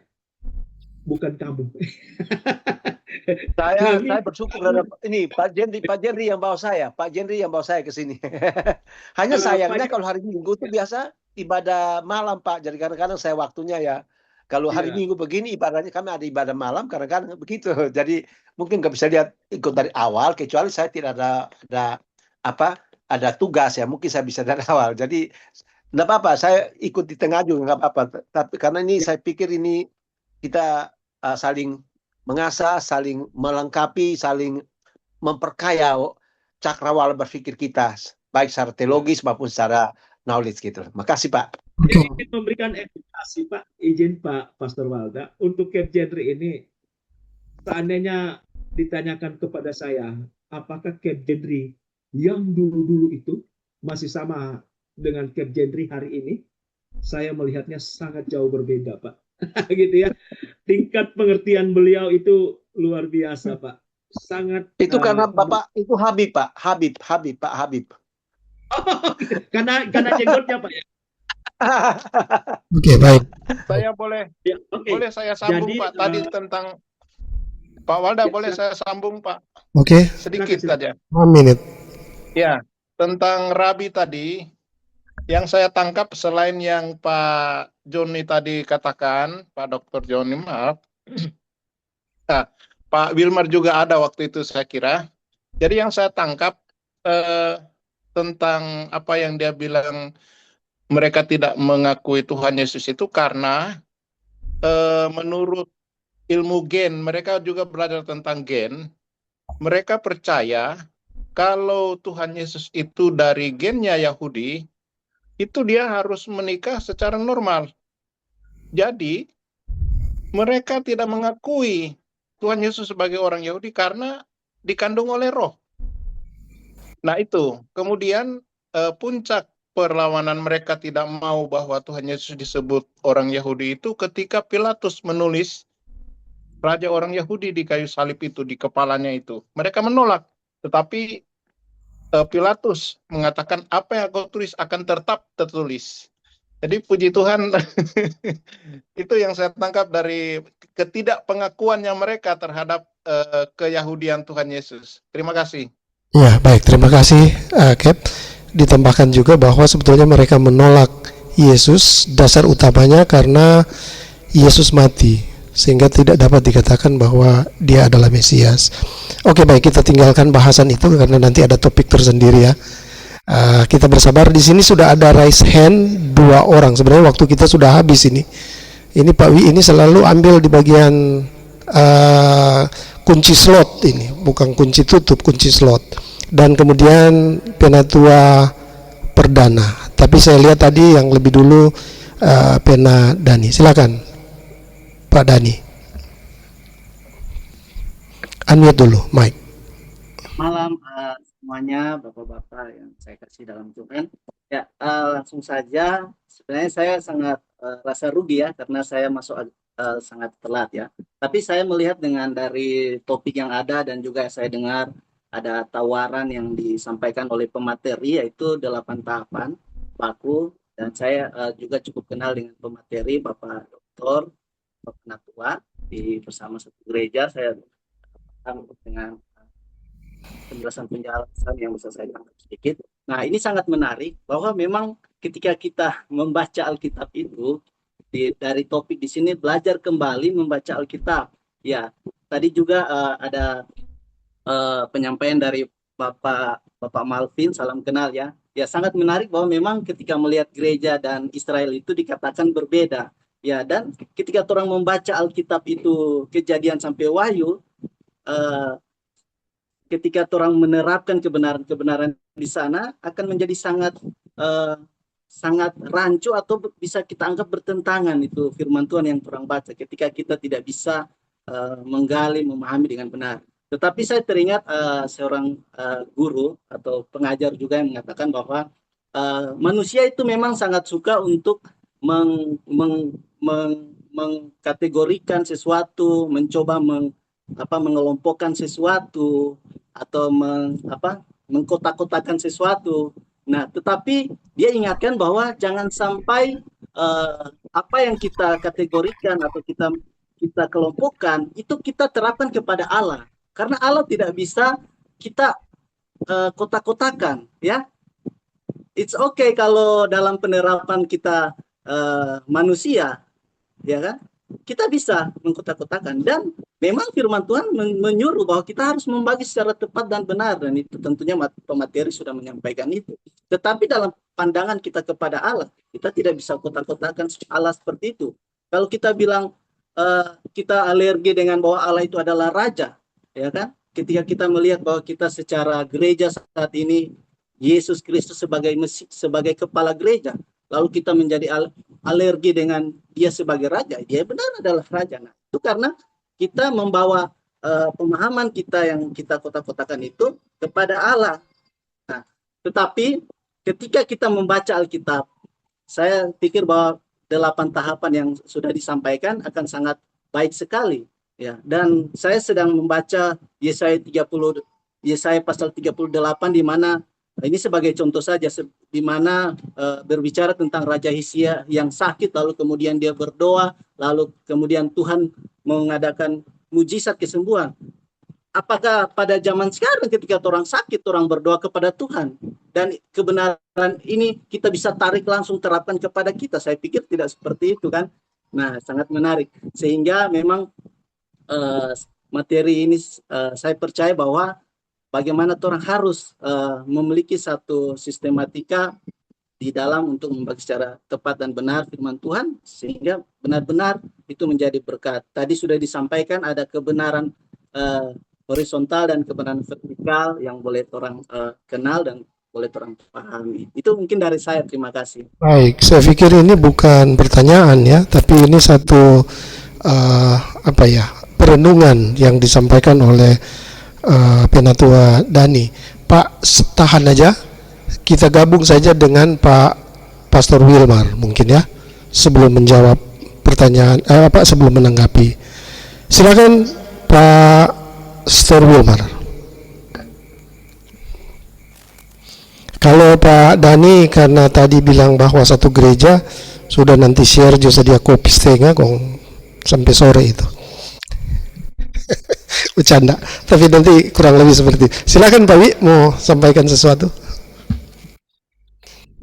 Bukan kamu. Saya bersyukur ini Pak Jendri yang bawa saya ke sini. Hanya sayangnya kalau hari Minggu itu biasa ibadah malam Pak. Jadi kadang-kadang saya waktunya ya. Kalau hari Minggu begini ibadahnya kami ada ibadah malam, kadang-kadang begitu. Jadi mungkin nggak bisa lihat ikut dari awal, kecuali saya tidak ada tugas ya. Mungkin saya bisa dari awal. Jadi nggak apa-apa, saya ikut di tengah juga nggak apa-apa. Tapi karena ini saya pikir ini kita saling mengasah, saling melengkapi, saling memperkaya cakrawala berpikir kita, baik secara teologis maupun secara knowledge gitu. Makasih Pak. Jadi ingin memberikan edukasi Pak, izin Pak Pastor Walda, untuk Cap Gentry ini, seandainya ditanyakan kepada saya, apakah Cap Gentry yang dulu-dulu itu masih sama dengan Cap Gentry hari ini, saya melihatnya sangat jauh berbeda Pak. Gitu ya. Tingkat pengertian beliau itu luar biasa Pak. Sangat. Itu karena Bapak itu Habib Pak. Habib. Oh, karena jenggotnya Pak ya. Oke, baik. Saya boleh saya sambung Jadi, Pak tadi tentang Pak Walda, boleh saya sambung Pak? Oke, Sedikit saja. 1 menit. Ya, tentang Rabi tadi, yang saya tangkap selain yang Pak Joni tadi katakan, Pak Dr. Joni, maaf, Pak Wilmar juga ada waktu itu saya kira. Jadi yang saya tangkap tentang apa yang dia bilang, mereka tidak mengakui Tuhan Yesus itu karena menurut ilmu gen, mereka juga belajar tentang gen, mereka percaya kalau Tuhan Yesus itu dari gennya Yahudi, itu dia harus menikah secara normal. Jadi, mereka tidak mengakui Tuhan Yesus sebagai orang Yahudi karena dikandung oleh roh. Nah itu, kemudian puncak perlawanan mereka tidak mau bahwa Tuhan Yesus disebut orang Yahudi itu ketika Pilatus menulis Raja orang Yahudi di kayu salib itu, di kepalanya itu. Mereka menolak, tetapi Pilatus mengatakan apa yang kau tulis akan tetap tertulis. Jadi puji Tuhan, itu yang saya tangkap dari ketidakpengakuannya mereka terhadap keyahudian Tuhan Yesus. Terima kasih. Ya, baik, terima kasih, Cap. Ditambahkan juga bahwa sebetulnya mereka menolak Yesus, dasar utamanya karena Yesus mati, sehingga tidak dapat dikatakan bahwa dia adalah Mesias. Oke, baik, kita tinggalkan bahasan itu karena nanti ada topik tersendiri ya. Kita bersabar. Di sini sudah ada raise hand 2 orang. Sebenarnya waktu kita sudah habis ini. Ini Pak Wi ini selalu ambil di bagian kunci slot ini, bukan kunci tutup, kunci slot. Dan kemudian penatua perdana. Tapi saya lihat tadi yang lebih dulu pena Dani. Silakan Pak Dani. Unmute dulu, Mike. Malam semuanya, Bapak-Bapak yang saya kasih dalam Tuhan. Ya, langsung saja. Sebenarnya saya sangat rasa rugi ya, karena saya masuk sangat telat ya. Tapi saya melihat dengan dari topik yang ada dan juga saya dengar ada tawaran yang disampaikan oleh pemateri, yaitu 8 tahapan baku, dan saya juga cukup kenal dengan pemateri Bapak Doktor, Bapak Penatua bersama satu gereja. Saya dengan penjelasan yang bisa saya tangkap sedikit. Nah, ini sangat menarik bahwa memang ketika kita membaca Alkitab itu dari topik di sini belajar kembali membaca Alkitab. Ya, tadi juga ada penyampaian dari Bapak Malvin, salam kenal ya. Ya, sangat menarik bahwa memang ketika melihat gereja dan Israel itu dikatakan berbeda. Ya, dan ketika orang membaca Alkitab itu Kejadian sampai Wahyu, ketika orang menerapkan kebenaran-kebenaran di sana akan menjadi sangat rancu atau bisa kita anggap bertentangan itu firman Tuhan yang orang baca ketika kita tidak bisa menggali, memahami dengan benar. Tetapi saya teringat seorang guru atau pengajar juga yang mengatakan bahwa manusia itu memang sangat suka untuk mengkategorikan sesuatu, mencoba mengelompokkan sesuatu atau mengkotak-kotakan sesuatu. Nah, tetapi dia ingatkan bahwa jangan sampai apa yang kita kategorikan atau kita kelompokkan itu kita terapkan kepada Allah, karena Allah tidak bisa kita kotak-kotakan ya. It's okay kalau dalam penerapan kita manusia, ya kan? Kita bisa mengkotak-kotakan, dan memang firman Tuhan menyuruh bahwa kita harus membagi secara tepat dan benar, dan itu tentunya pemateri sudah menyampaikan itu. Tetapi dalam pandangan kita kepada Allah, kita tidak bisa kotak-kotakan Allah seperti itu. Kalau kita bilang kita alergi dengan bahwa Allah itu adalah raja, ya kan? Ketika kita melihat bahwa kita secara gereja saat ini Yesus Kristus sebagai kepala gereja, lalu kita menjadi alergi dengan dia sebagai raja, dia benar adalah raja. Nah, itu karena kita membawa pemahaman kita yang kita kotak-kotakan itu kepada Allah. Nah, tetapi ketika kita membaca Alkitab, saya pikir bahwa 8 tahapan yang sudah disampaikan akan sangat baik sekali. Ya, dan saya sedang membaca Yesaya pasal 38 di mana ini sebagai contoh saja, di mana berbicara tentang Raja Hizkia yang sakit, lalu kemudian dia berdoa, lalu kemudian Tuhan mengadakan mujizat kesembuhan. Apakah pada zaman sekarang ketika orang sakit, orang berdoa kepada Tuhan, dan kebenaran ini kita bisa tarik langsung terapkan kepada kita? Saya pikir tidak seperti itu kan. Nah, sangat menarik. Sehingga memang materi ini saya percaya bahwa bagaimana orang harus memiliki satu sistematika di dalam untuk membagi secara tepat dan benar firman Tuhan, sehingga benar-benar itu menjadi berkat. Tadi sudah disampaikan ada kebenaran horizontal dan kebenaran vertikal yang boleh orang kenal dan boleh orang pahami. Itu mungkin dari saya. Terima kasih. Baik, saya pikir ini bukan pertanyaan ya, tapi ini satu perenungan yang disampaikan oleh Penatua Dani. Pak, tahan aja. kita gabung saja dengan Pak Pastor Wilmar mungkin ya, sebelum menjawab pertanyaan sebelum menanggapi. Silakan Pak Pastor Wilmar. Kalau Pak Dani karena tadi bilang bahwa satu gereja, sudah nanti share juga dia kopi setengah kok sampai sore itu. Bercanda, tapi nanti kurang lebih seperti. Silakan Pak Wi, mau sampaikan sesuatu.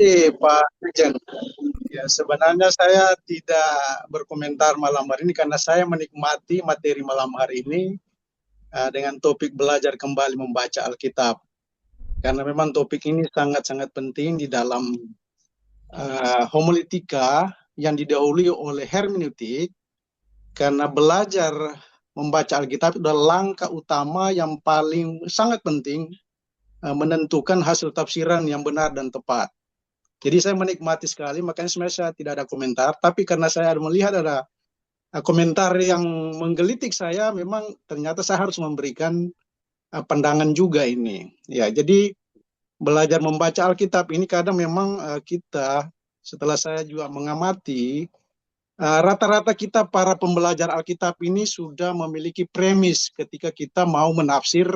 Pak Dirjen, ya sebenarnya saya tidak berkomentar malam hari ini karena saya menikmati materi malam hari ini dengan topik belajar kembali membaca Alkitab. Karena memang topik ini sangat-sangat penting di dalam homiletika yang didahului oleh hermeneutik, karena belajar membaca Alkitab itu adalah langkah utama yang paling sangat penting menentukan hasil tafsiran yang benar dan tepat. Jadi saya menikmati sekali, makanya sebenarnya saya tidak ada komentar, tapi karena saya melihat ada komentar yang menggelitik saya, memang ternyata saya harus memberikan pandangan juga ini. Ya, jadi belajar membaca Alkitab ini kadang memang kita, setelah saya juga mengamati, rata-rata kita para pembelajar Alkitab ini sudah memiliki premis ketika kita mau menafsir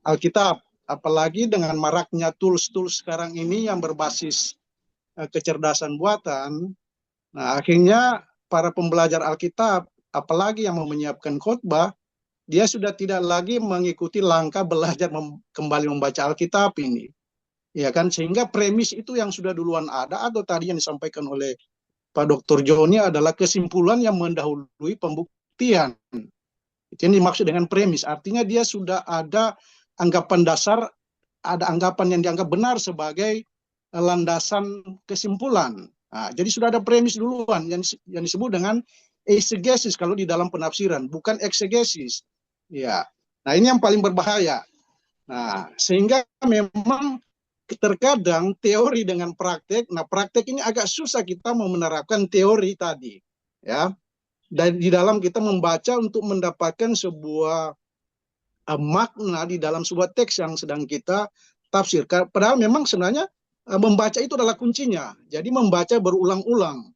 Alkitab. Apalagi dengan maraknya tools-tools sekarang ini yang berbasis kecerdasan buatan. Nah, akhirnya para pembelajar Alkitab, apalagi yang mau menyiapkan khotbah, dia sudah tidak lagi mengikuti langkah belajar kembali membaca Alkitab ini. Ya kan, sehingga premis itu yang sudah duluan ada atau tadi yang disampaikan oleh Pak Dr. Joni adalah kesimpulan yang mendahului pembuktian. Itu yang dimaksud dengan premis. Artinya dia sudah ada anggapan dasar, ada anggapan yang dianggap benar sebagai landasan kesimpulan. Nah, jadi sudah ada premis duluan yang disebut dengan eisegesis kalau di dalam penafsiran, bukan eksegesis. Ya, nah ini yang paling berbahaya. Nah, sehingga memang terkadang teori dengan praktek, nah praktek ini agak susah kita mau menerapkan teori tadi, ya. Dan di dalam kita membaca untuk mendapatkan sebuah makna di dalam sebuah teks yang sedang kita tafsir. Padahal memang sebenarnya membaca itu adalah kuncinya. Jadi membaca berulang-ulang.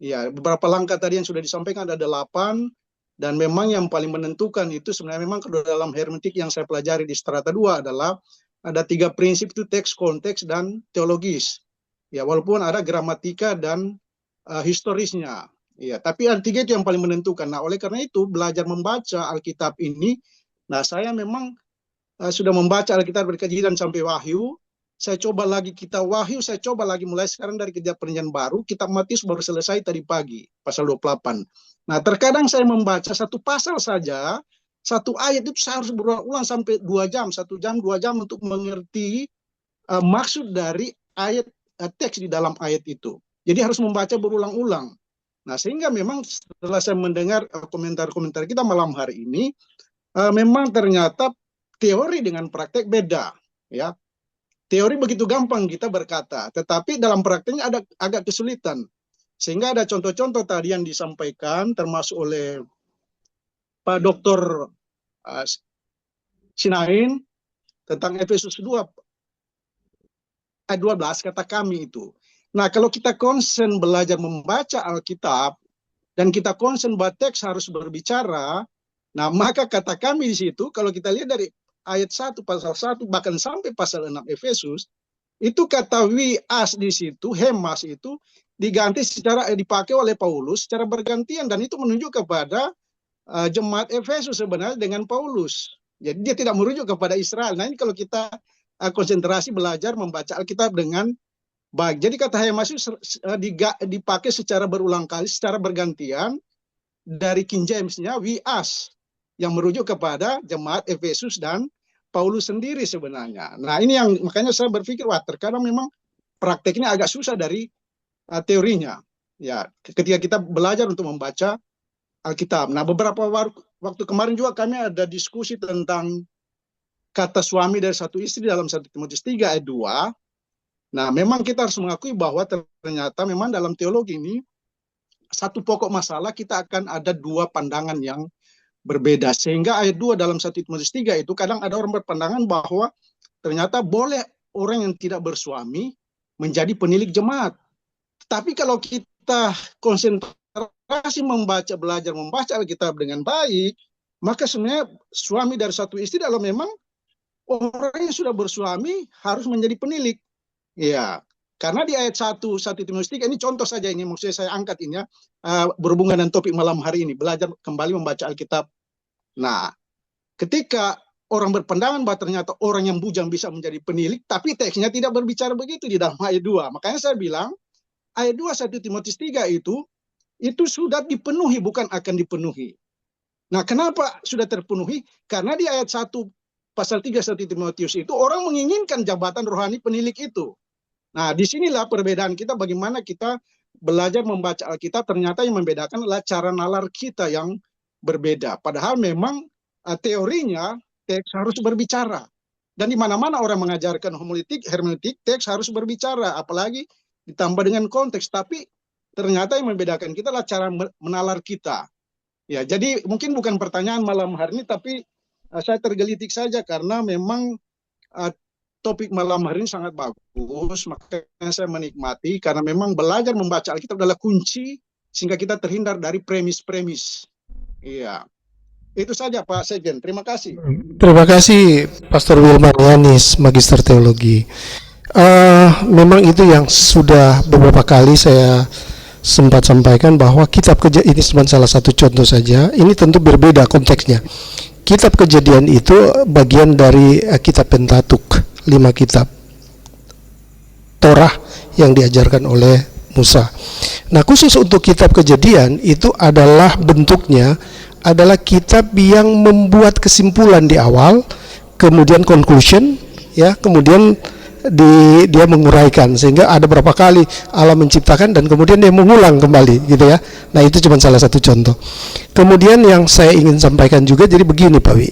Ya, beberapa langkah tadi yang sudah disampaikan ada 8. Dan memang yang paling menentukan itu sebenarnya memang dalam hermeneutik yang saya pelajari di strata 2 adalah ada 3 prinsip itu teks, konteks, dan teologis. Ya, walaupun ada gramatika dan historisnya. Ya, tapi yang 3 itu yang paling menentukan. Nah, oleh karena itu belajar membaca Alkitab ini, nah saya memang sudah membaca Alkitab dari Kejadian sampai Wahyu. Saya coba lagi kita Wahyu, saya coba lagi mulai sekarang dari Kitab Perjanjian Baru, Kitab Matius baru selesai tadi pagi, pasal 28. Nah, terkadang saya membaca satu pasal saja, satu ayat itu saya harus berulang-ulang sampai 2 jam, 1 jam, 2 jam untuk mengerti maksud dari ayat teks di dalam ayat itu. Jadi harus membaca berulang-ulang. Nah, sehingga memang setelah saya mendengar komentar-komentar kita malam hari ini, memang ternyata teori dengan praktek beda, ya. Teori begitu gampang kita berkata, tetapi dalam prakteknya ada agak kesulitan. Sehingga ada contoh-contoh tadi yang disampaikan, termasuk oleh Pak Dr. Sinain, tentang Efesus 2, ayat 12, kata kami itu. Nah, kalau kita konsen belajar membaca Alkitab, dan kita konsen bahwa teks harus berbicara, nah maka kata kami di situ, kalau kita lihat dari ayat 1, pasal 1, bahkan sampai pasal 6 Efesus, itu kata we us di situ, hemas itu, diganti secara dipakai oleh Paulus secara bergantian, dan itu menunjuk kepada jemaat Efesus sebenarnya dengan Paulus. Jadi dia tidak merujuk kepada Israel. Nah ini kalau kita konsentrasi belajar membaca Alkitab dengan baik. Jadi kata hemas itu dipakai secara berulang kali, secara bergantian dari King James-nya we us, yang merujuk kepada jemaat Efesus dan Paulus sendiri sebenarnya. Nah ini yang makanya saya berpikir, wah terkadang memang prakteknya agak susah dari teorinya. Ya, ketika kita belajar untuk membaca Alkitab. Nah beberapa waktu kemarin juga kami ada diskusi tentang kata suami dari satu istri dalam 1 Timotius 3 ayat 2. Nah memang kita harus mengakui bahwa ternyata memang dalam teologi ini satu pokok masalah kita akan ada 2 pandangan yang berbeda. Sehingga ayat 2 dalam 1 Timotius 3 itu kadang ada orang berpandangan bahwa ternyata boleh orang yang tidak bersuami menjadi penilik jemaat. Tapi kalau kita konsentrasi belajar membaca Alkitab dengan baik, maka sebenarnya suami dari satu istri kalau memang orang yang sudah bersuami harus menjadi penilik. Ya, karena di ayat 1 Timotius 3 ini contoh saja, ini maksudnya saya angkat ini ya, berhubungan dengan topik malam hari ini, belajar kembali membaca Alkitab. Nah, ketika orang berpandangan bahwa ternyata orang yang bujang bisa menjadi penilik, tapi teksnya tidak berbicara begitu di dalam ayat 2. Makanya saya bilang, ayat 2 1 Timotius 3 itu sudah dipenuhi, bukan akan dipenuhi. Nah, kenapa sudah terpenuhi? Karena di ayat 1 pasal 3 1 Timotius itu orang menginginkan jabatan rohani penilik itu. Nah, disinilah perbedaan kita, bagaimana kita belajar membaca Alkitab, ternyata yang membedakan adalah cara nalar kita yang berbeda. Padahal memang teorinya teks harus berbicara. Dan di mana-mana orang mengajarkan hermeneutik, teks harus berbicara, apalagi ditambah dengan konteks. Tapi ternyata yang membedakan kita adalah cara menalar kita. Ya, jadi mungkin bukan pertanyaan malam hari ini, tapi saya tergelitik saja karena memang topik malam hari ini sangat bagus, makanya saya menikmati karena memang belajar membaca Alkitab adalah kunci sehingga kita terhindar dari premis-premis. Iya. Itu saja Pak Sekjen. Terima kasih. Terima kasih Pastor Wilmar Yanis, Magister Teologi. Memang itu yang sudah beberapa kali saya sempat sampaikan, bahwa kitab Kejadian ini cuma salah satu contoh saja. Ini tentu berbeda konteksnya. Kitab Kejadian itu bagian dari kitab Pentatuk, 5 kitab Torah yang diajarkan oleh Musa. Nah, khusus untuk kitab Kejadian itu adalah bentuknya adalah kitab yang membuat kesimpulan di awal, kemudian conclusion, ya, kemudian dia menguraikan, sehingga ada berapa kali Allah menciptakan dan kemudian dia mengulang kembali, gitu ya. Nah, itu cuma salah satu contoh. Kemudian yang saya ingin sampaikan juga, jadi begini Pak Wi,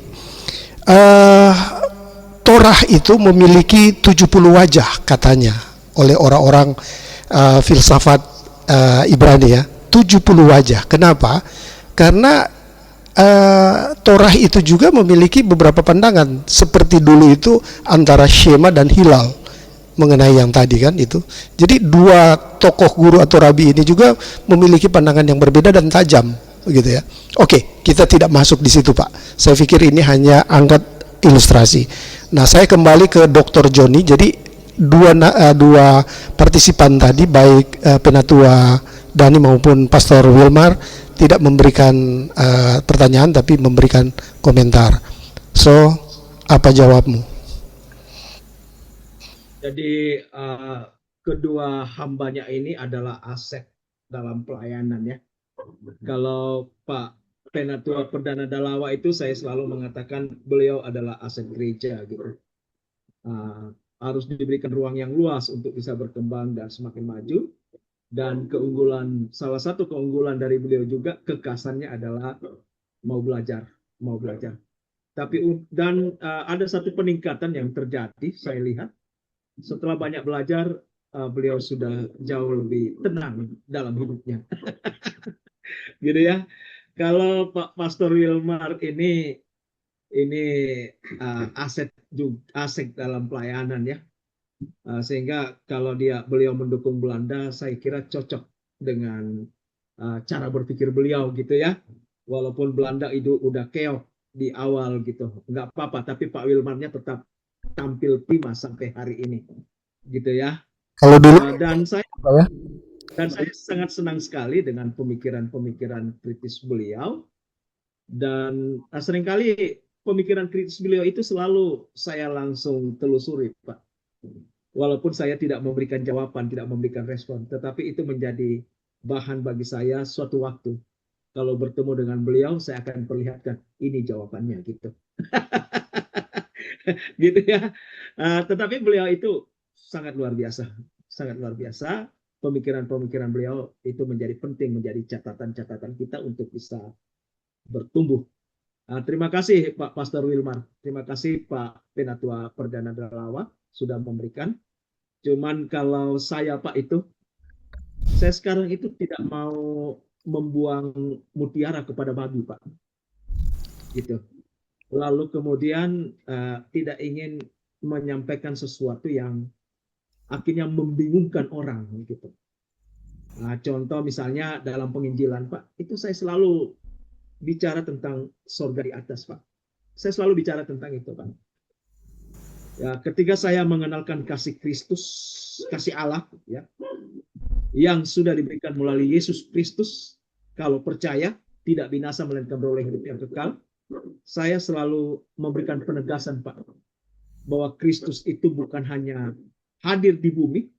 Torah itu memiliki 70 wajah katanya oleh orang-orang filsafat Ibrani, ya, 70 wajah. Kenapa? Karena Torah itu juga memiliki beberapa pandangan, seperti dulu itu antara Shema dan Hilal mengenai yang tadi kan itu. Jadi dua tokoh guru atau rabi ini juga memiliki pandangan yang berbeda dan tajam, begitu ya. Oke, kita tidak masuk di situ Pak. Saya pikir ini hanya angkat ilustrasi. Nah, saya kembali ke Dr. Joni. Jadi dua partisipan tadi, baik Penatua Dani maupun Pastor Wilmar, tidak memberikan pertanyaan tapi memberikan komentar. So, apa jawabmu? Jadi kedua hambanya ini adalah aset dalam pelayanan, ya. Kalau Pak Penatua Perdana Dalawa itu saya selalu mengatakan beliau adalah aset gereja gitu. Harus diberikan ruang yang luas untuk bisa berkembang dan semakin maju. Dan salah satu keunggulan dari beliau juga kekasannya adalah mau belajar. Tapi ada satu peningkatan yang terjadi, saya lihat setelah banyak belajar, beliau sudah jauh lebih tenang dalam hidupnya. Gitu ya. Kalau Pak Pastor Wilmar ini aset dalam pelayanan, ya. Sehingga kalau beliau mendukung Belanda, saya kira cocok dengan cara berpikir beliau, gitu ya. Walaupun Belanda itu udah keok di awal gitu, nggak apa-apa, tapi Pak Wilmarnya tetap tampil prima sampai hari ini, gitu ya. Kalau dulu Dan saya sangat senang sekali dengan pemikiran kritis beliau, dan seringkali pemikiran kritis beliau itu selalu saya langsung telusuri Pak. Walaupun saya tidak memberikan jawaban, tidak memberikan respon, tetapi itu menjadi bahan bagi saya suatu waktu. Kalau bertemu dengan beliau, saya akan perlihatkan ini jawabannya, gitu. Gitu ya. Tetapi beliau itu sangat luar biasa. Pemikiran-pemikiran beliau itu menjadi penting, menjadi catatan-catatan kita untuk bisa bertumbuh. Terima kasih Pak Pastor Wilmar. Terima kasih Pak Penatua Perdana Dalawa sudah memberikan. Cuman kalau saya Pak saya sekarang itu tidak mau membuang mutiara kepada babi Pak. Gitu. Lalu kemudian tidak ingin menyampaikan sesuatu yang akhirnya membingungkan orang gitu. Nah, contoh misalnya dalam penginjilan, Pak, itu saya selalu bicara tentang sorga di atas, Pak. Saya selalu bicara tentang itu, Pak. Ya, ketika saya mengenalkan kasih Kristus, kasih Allah, ya, yang sudah diberikan melalui Yesus Kristus, kalau percaya tidak binasa melainkan beroleh hidup yang kekal, saya selalu memberikan penegasan, Pak, bahwa Kristus itu bukan hanya hadir di bumi,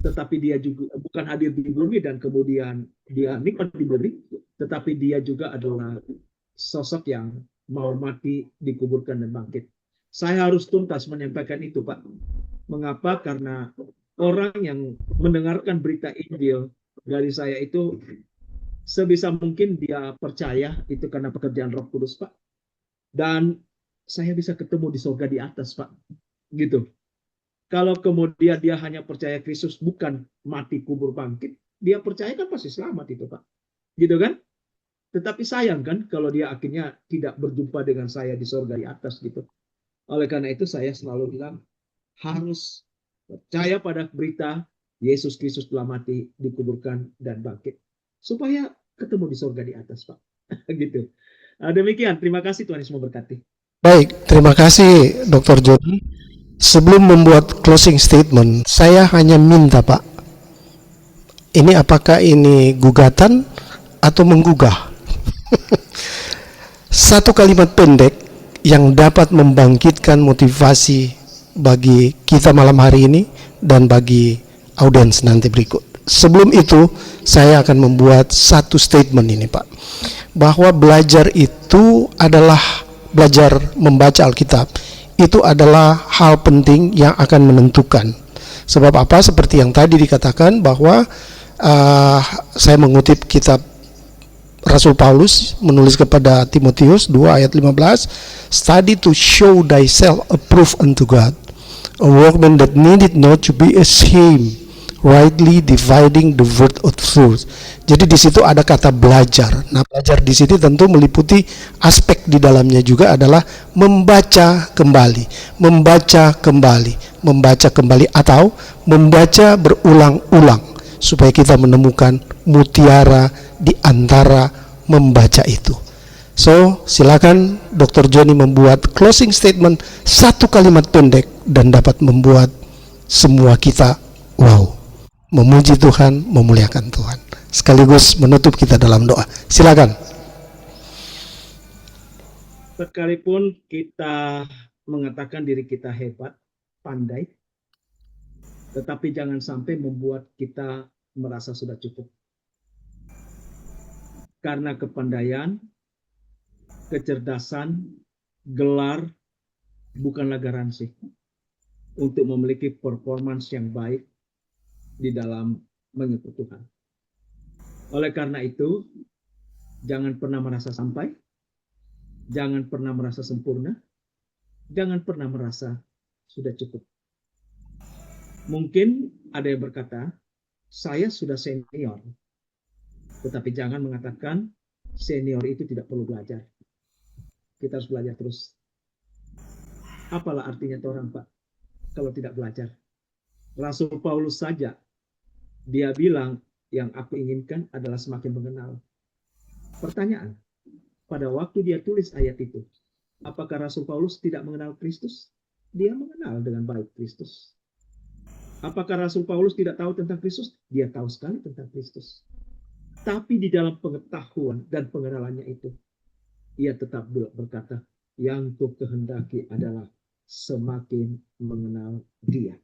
tetapi dia juga bukan hadir di bumi dan kemudian dia nikmat di bumi, tetapi dia juga adalah sosok yang mau mati, dikuburkan dan bangkit. Saya harus tuntas menyampaikan itu, Pak. Mengapa? Karena orang yang mendengarkan berita Injil dari saya itu sebisa mungkin dia percaya itu karena pekerjaan Roh Kudus, Pak. Dan saya bisa ketemu di surga di atas, Pak. Gitu. Kalau kemudian dia hanya percaya Kristus bukan mati kubur bangkit, dia percaya kan pasti selamat itu, Pak. Gitu kan? Tetapi sayang kan kalau dia akhirnya tidak berjumpa dengan saya di surga di atas gitu. Oleh karena itu saya selalu bilang harus percaya pada berita Yesus Kristus telah mati, dikuburkan dan bangkit supaya ketemu di surga di atas, Pak. Gitu. Demikian, terima kasih, Tuhan Yesus memberkati. Baik, terima kasih Dr. Jody. Sebelum membuat closing statement, saya hanya minta, Pak, ini apakah ini gugatan atau menggugah? Satu kalimat pendek yang dapat membangkitkan motivasi bagi kita malam hari ini dan bagi audiens nanti berikut. Sebelum itu, saya akan membuat satu statement ini, Pak, bahwa belajar itu adalah belajar membaca Alkitab. Itu adalah hal penting yang akan menentukan. Sebab apa? Seperti yang tadi dikatakan bahwa saya mengutip kitab Rasul Paulus menulis kepada Timotius 2 ayat 15, study to show thyself approved unto God, a workman that needed not to be ashamed, rightly dividing the word of truth. Jadi di situ ada kata belajar. Nah, belajar di sini tentu meliputi aspek di dalamnya juga adalah membaca kembali, membaca kembali atau membaca berulang-ulang supaya kita menemukan mutiara di antara membaca itu. So, silakan Dr. Johnny membuat closing statement, satu kalimat pendek dan dapat membuat semua kita wow, memuji Tuhan, memuliakan Tuhan. Sekaligus menutup kita dalam doa. Silakan. Sekalipun kita mengatakan diri kita hebat, pandai, tetapi jangan sampai membuat kita merasa sudah cukup. Karena kepandaian, kecerdasan, gelar bukanlah garansi untuk memiliki performance yang baik di dalam mengikut Tuhan. Oleh karena itu, jangan pernah merasa sampai, jangan pernah merasa sempurna, jangan pernah merasa sudah cukup. Mungkin ada yang berkata, saya sudah senior, tetapi jangan mengatakan senior itu tidak perlu belajar. Kita harus belajar terus. Apalah artinya orang, Pak, kalau tidak belajar? Rasul Paulus saja, dia bilang, yang aku inginkan adalah semakin mengenal. Pertanyaan, pada waktu dia tulis ayat itu, apakah Rasul Paulus tidak mengenal Kristus? Dia mengenal dengan baik Kristus. Apakah Rasul Paulus tidak tahu tentang Kristus? Dia tahu sekali tentang Kristus. Tapi di dalam pengetahuan dan pengenalannya itu, ia tetap berkata, yang ku kehendaki adalah semakin mengenal Dia.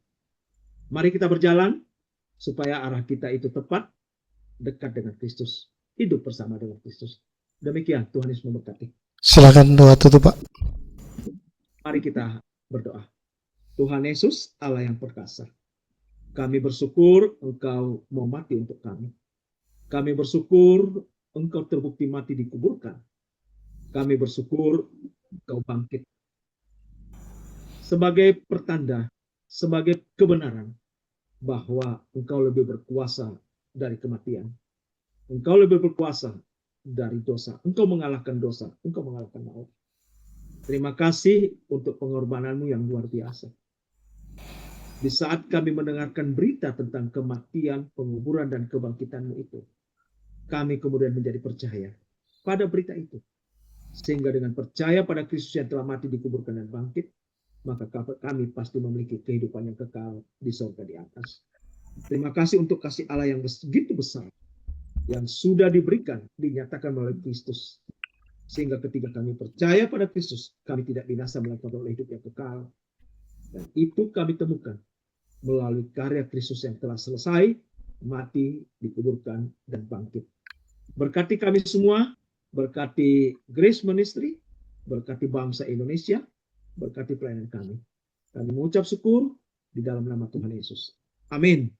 Mari kita berjalan supaya arah kita itu tepat, dekat dengan Kristus, hidup bersama dengan Kristus. Demikian, Tuhan Yesus memberkati. Silakan doa tutup, Pak. Mari kita berdoa. Tuhan Yesus, Allah yang perkasa, kami bersyukur Engkau mau mati untuk kami. Kami bersyukur Engkau terbukti mati dikuburkan. Kami bersyukur Engkau bangkit. Sebagai pertanda, sebagai kebenaran bahwa Engkau lebih berkuasa dari kematian. Engkau lebih berkuasa dari dosa. Engkau mengalahkan dosa. Engkau mengalahkan maut. Terima kasih untuk pengorbananmu yang luar biasa. Di saat kami mendengarkan berita tentang kematian, penguburan, dan kebangkitanmu itu, kami kemudian menjadi percaya pada berita itu. Sehingga dengan percaya pada Kristus yang telah mati, dikuburkan, dan bangkit, maka kami pasti memiliki kehidupan yang kekal di surga di atas. Terima kasih untuk kasih Allah yang begitu besar, yang sudah diberikan, dinyatakan melalui Kristus. Sehingga ketika kami percaya pada Kristus, kami tidak binasa, melainkan oleh hidup yang kekal. Dan itu kami temukan melalui karya Kristus yang telah selesai, mati, dikuburkan, dan bangkit. Berkati kami semua, berkati Grace Ministry, berkati bangsa Indonesia, berkati pelayanan kami. Kami mengucap syukur di dalam nama Tuhan Yesus. Amin.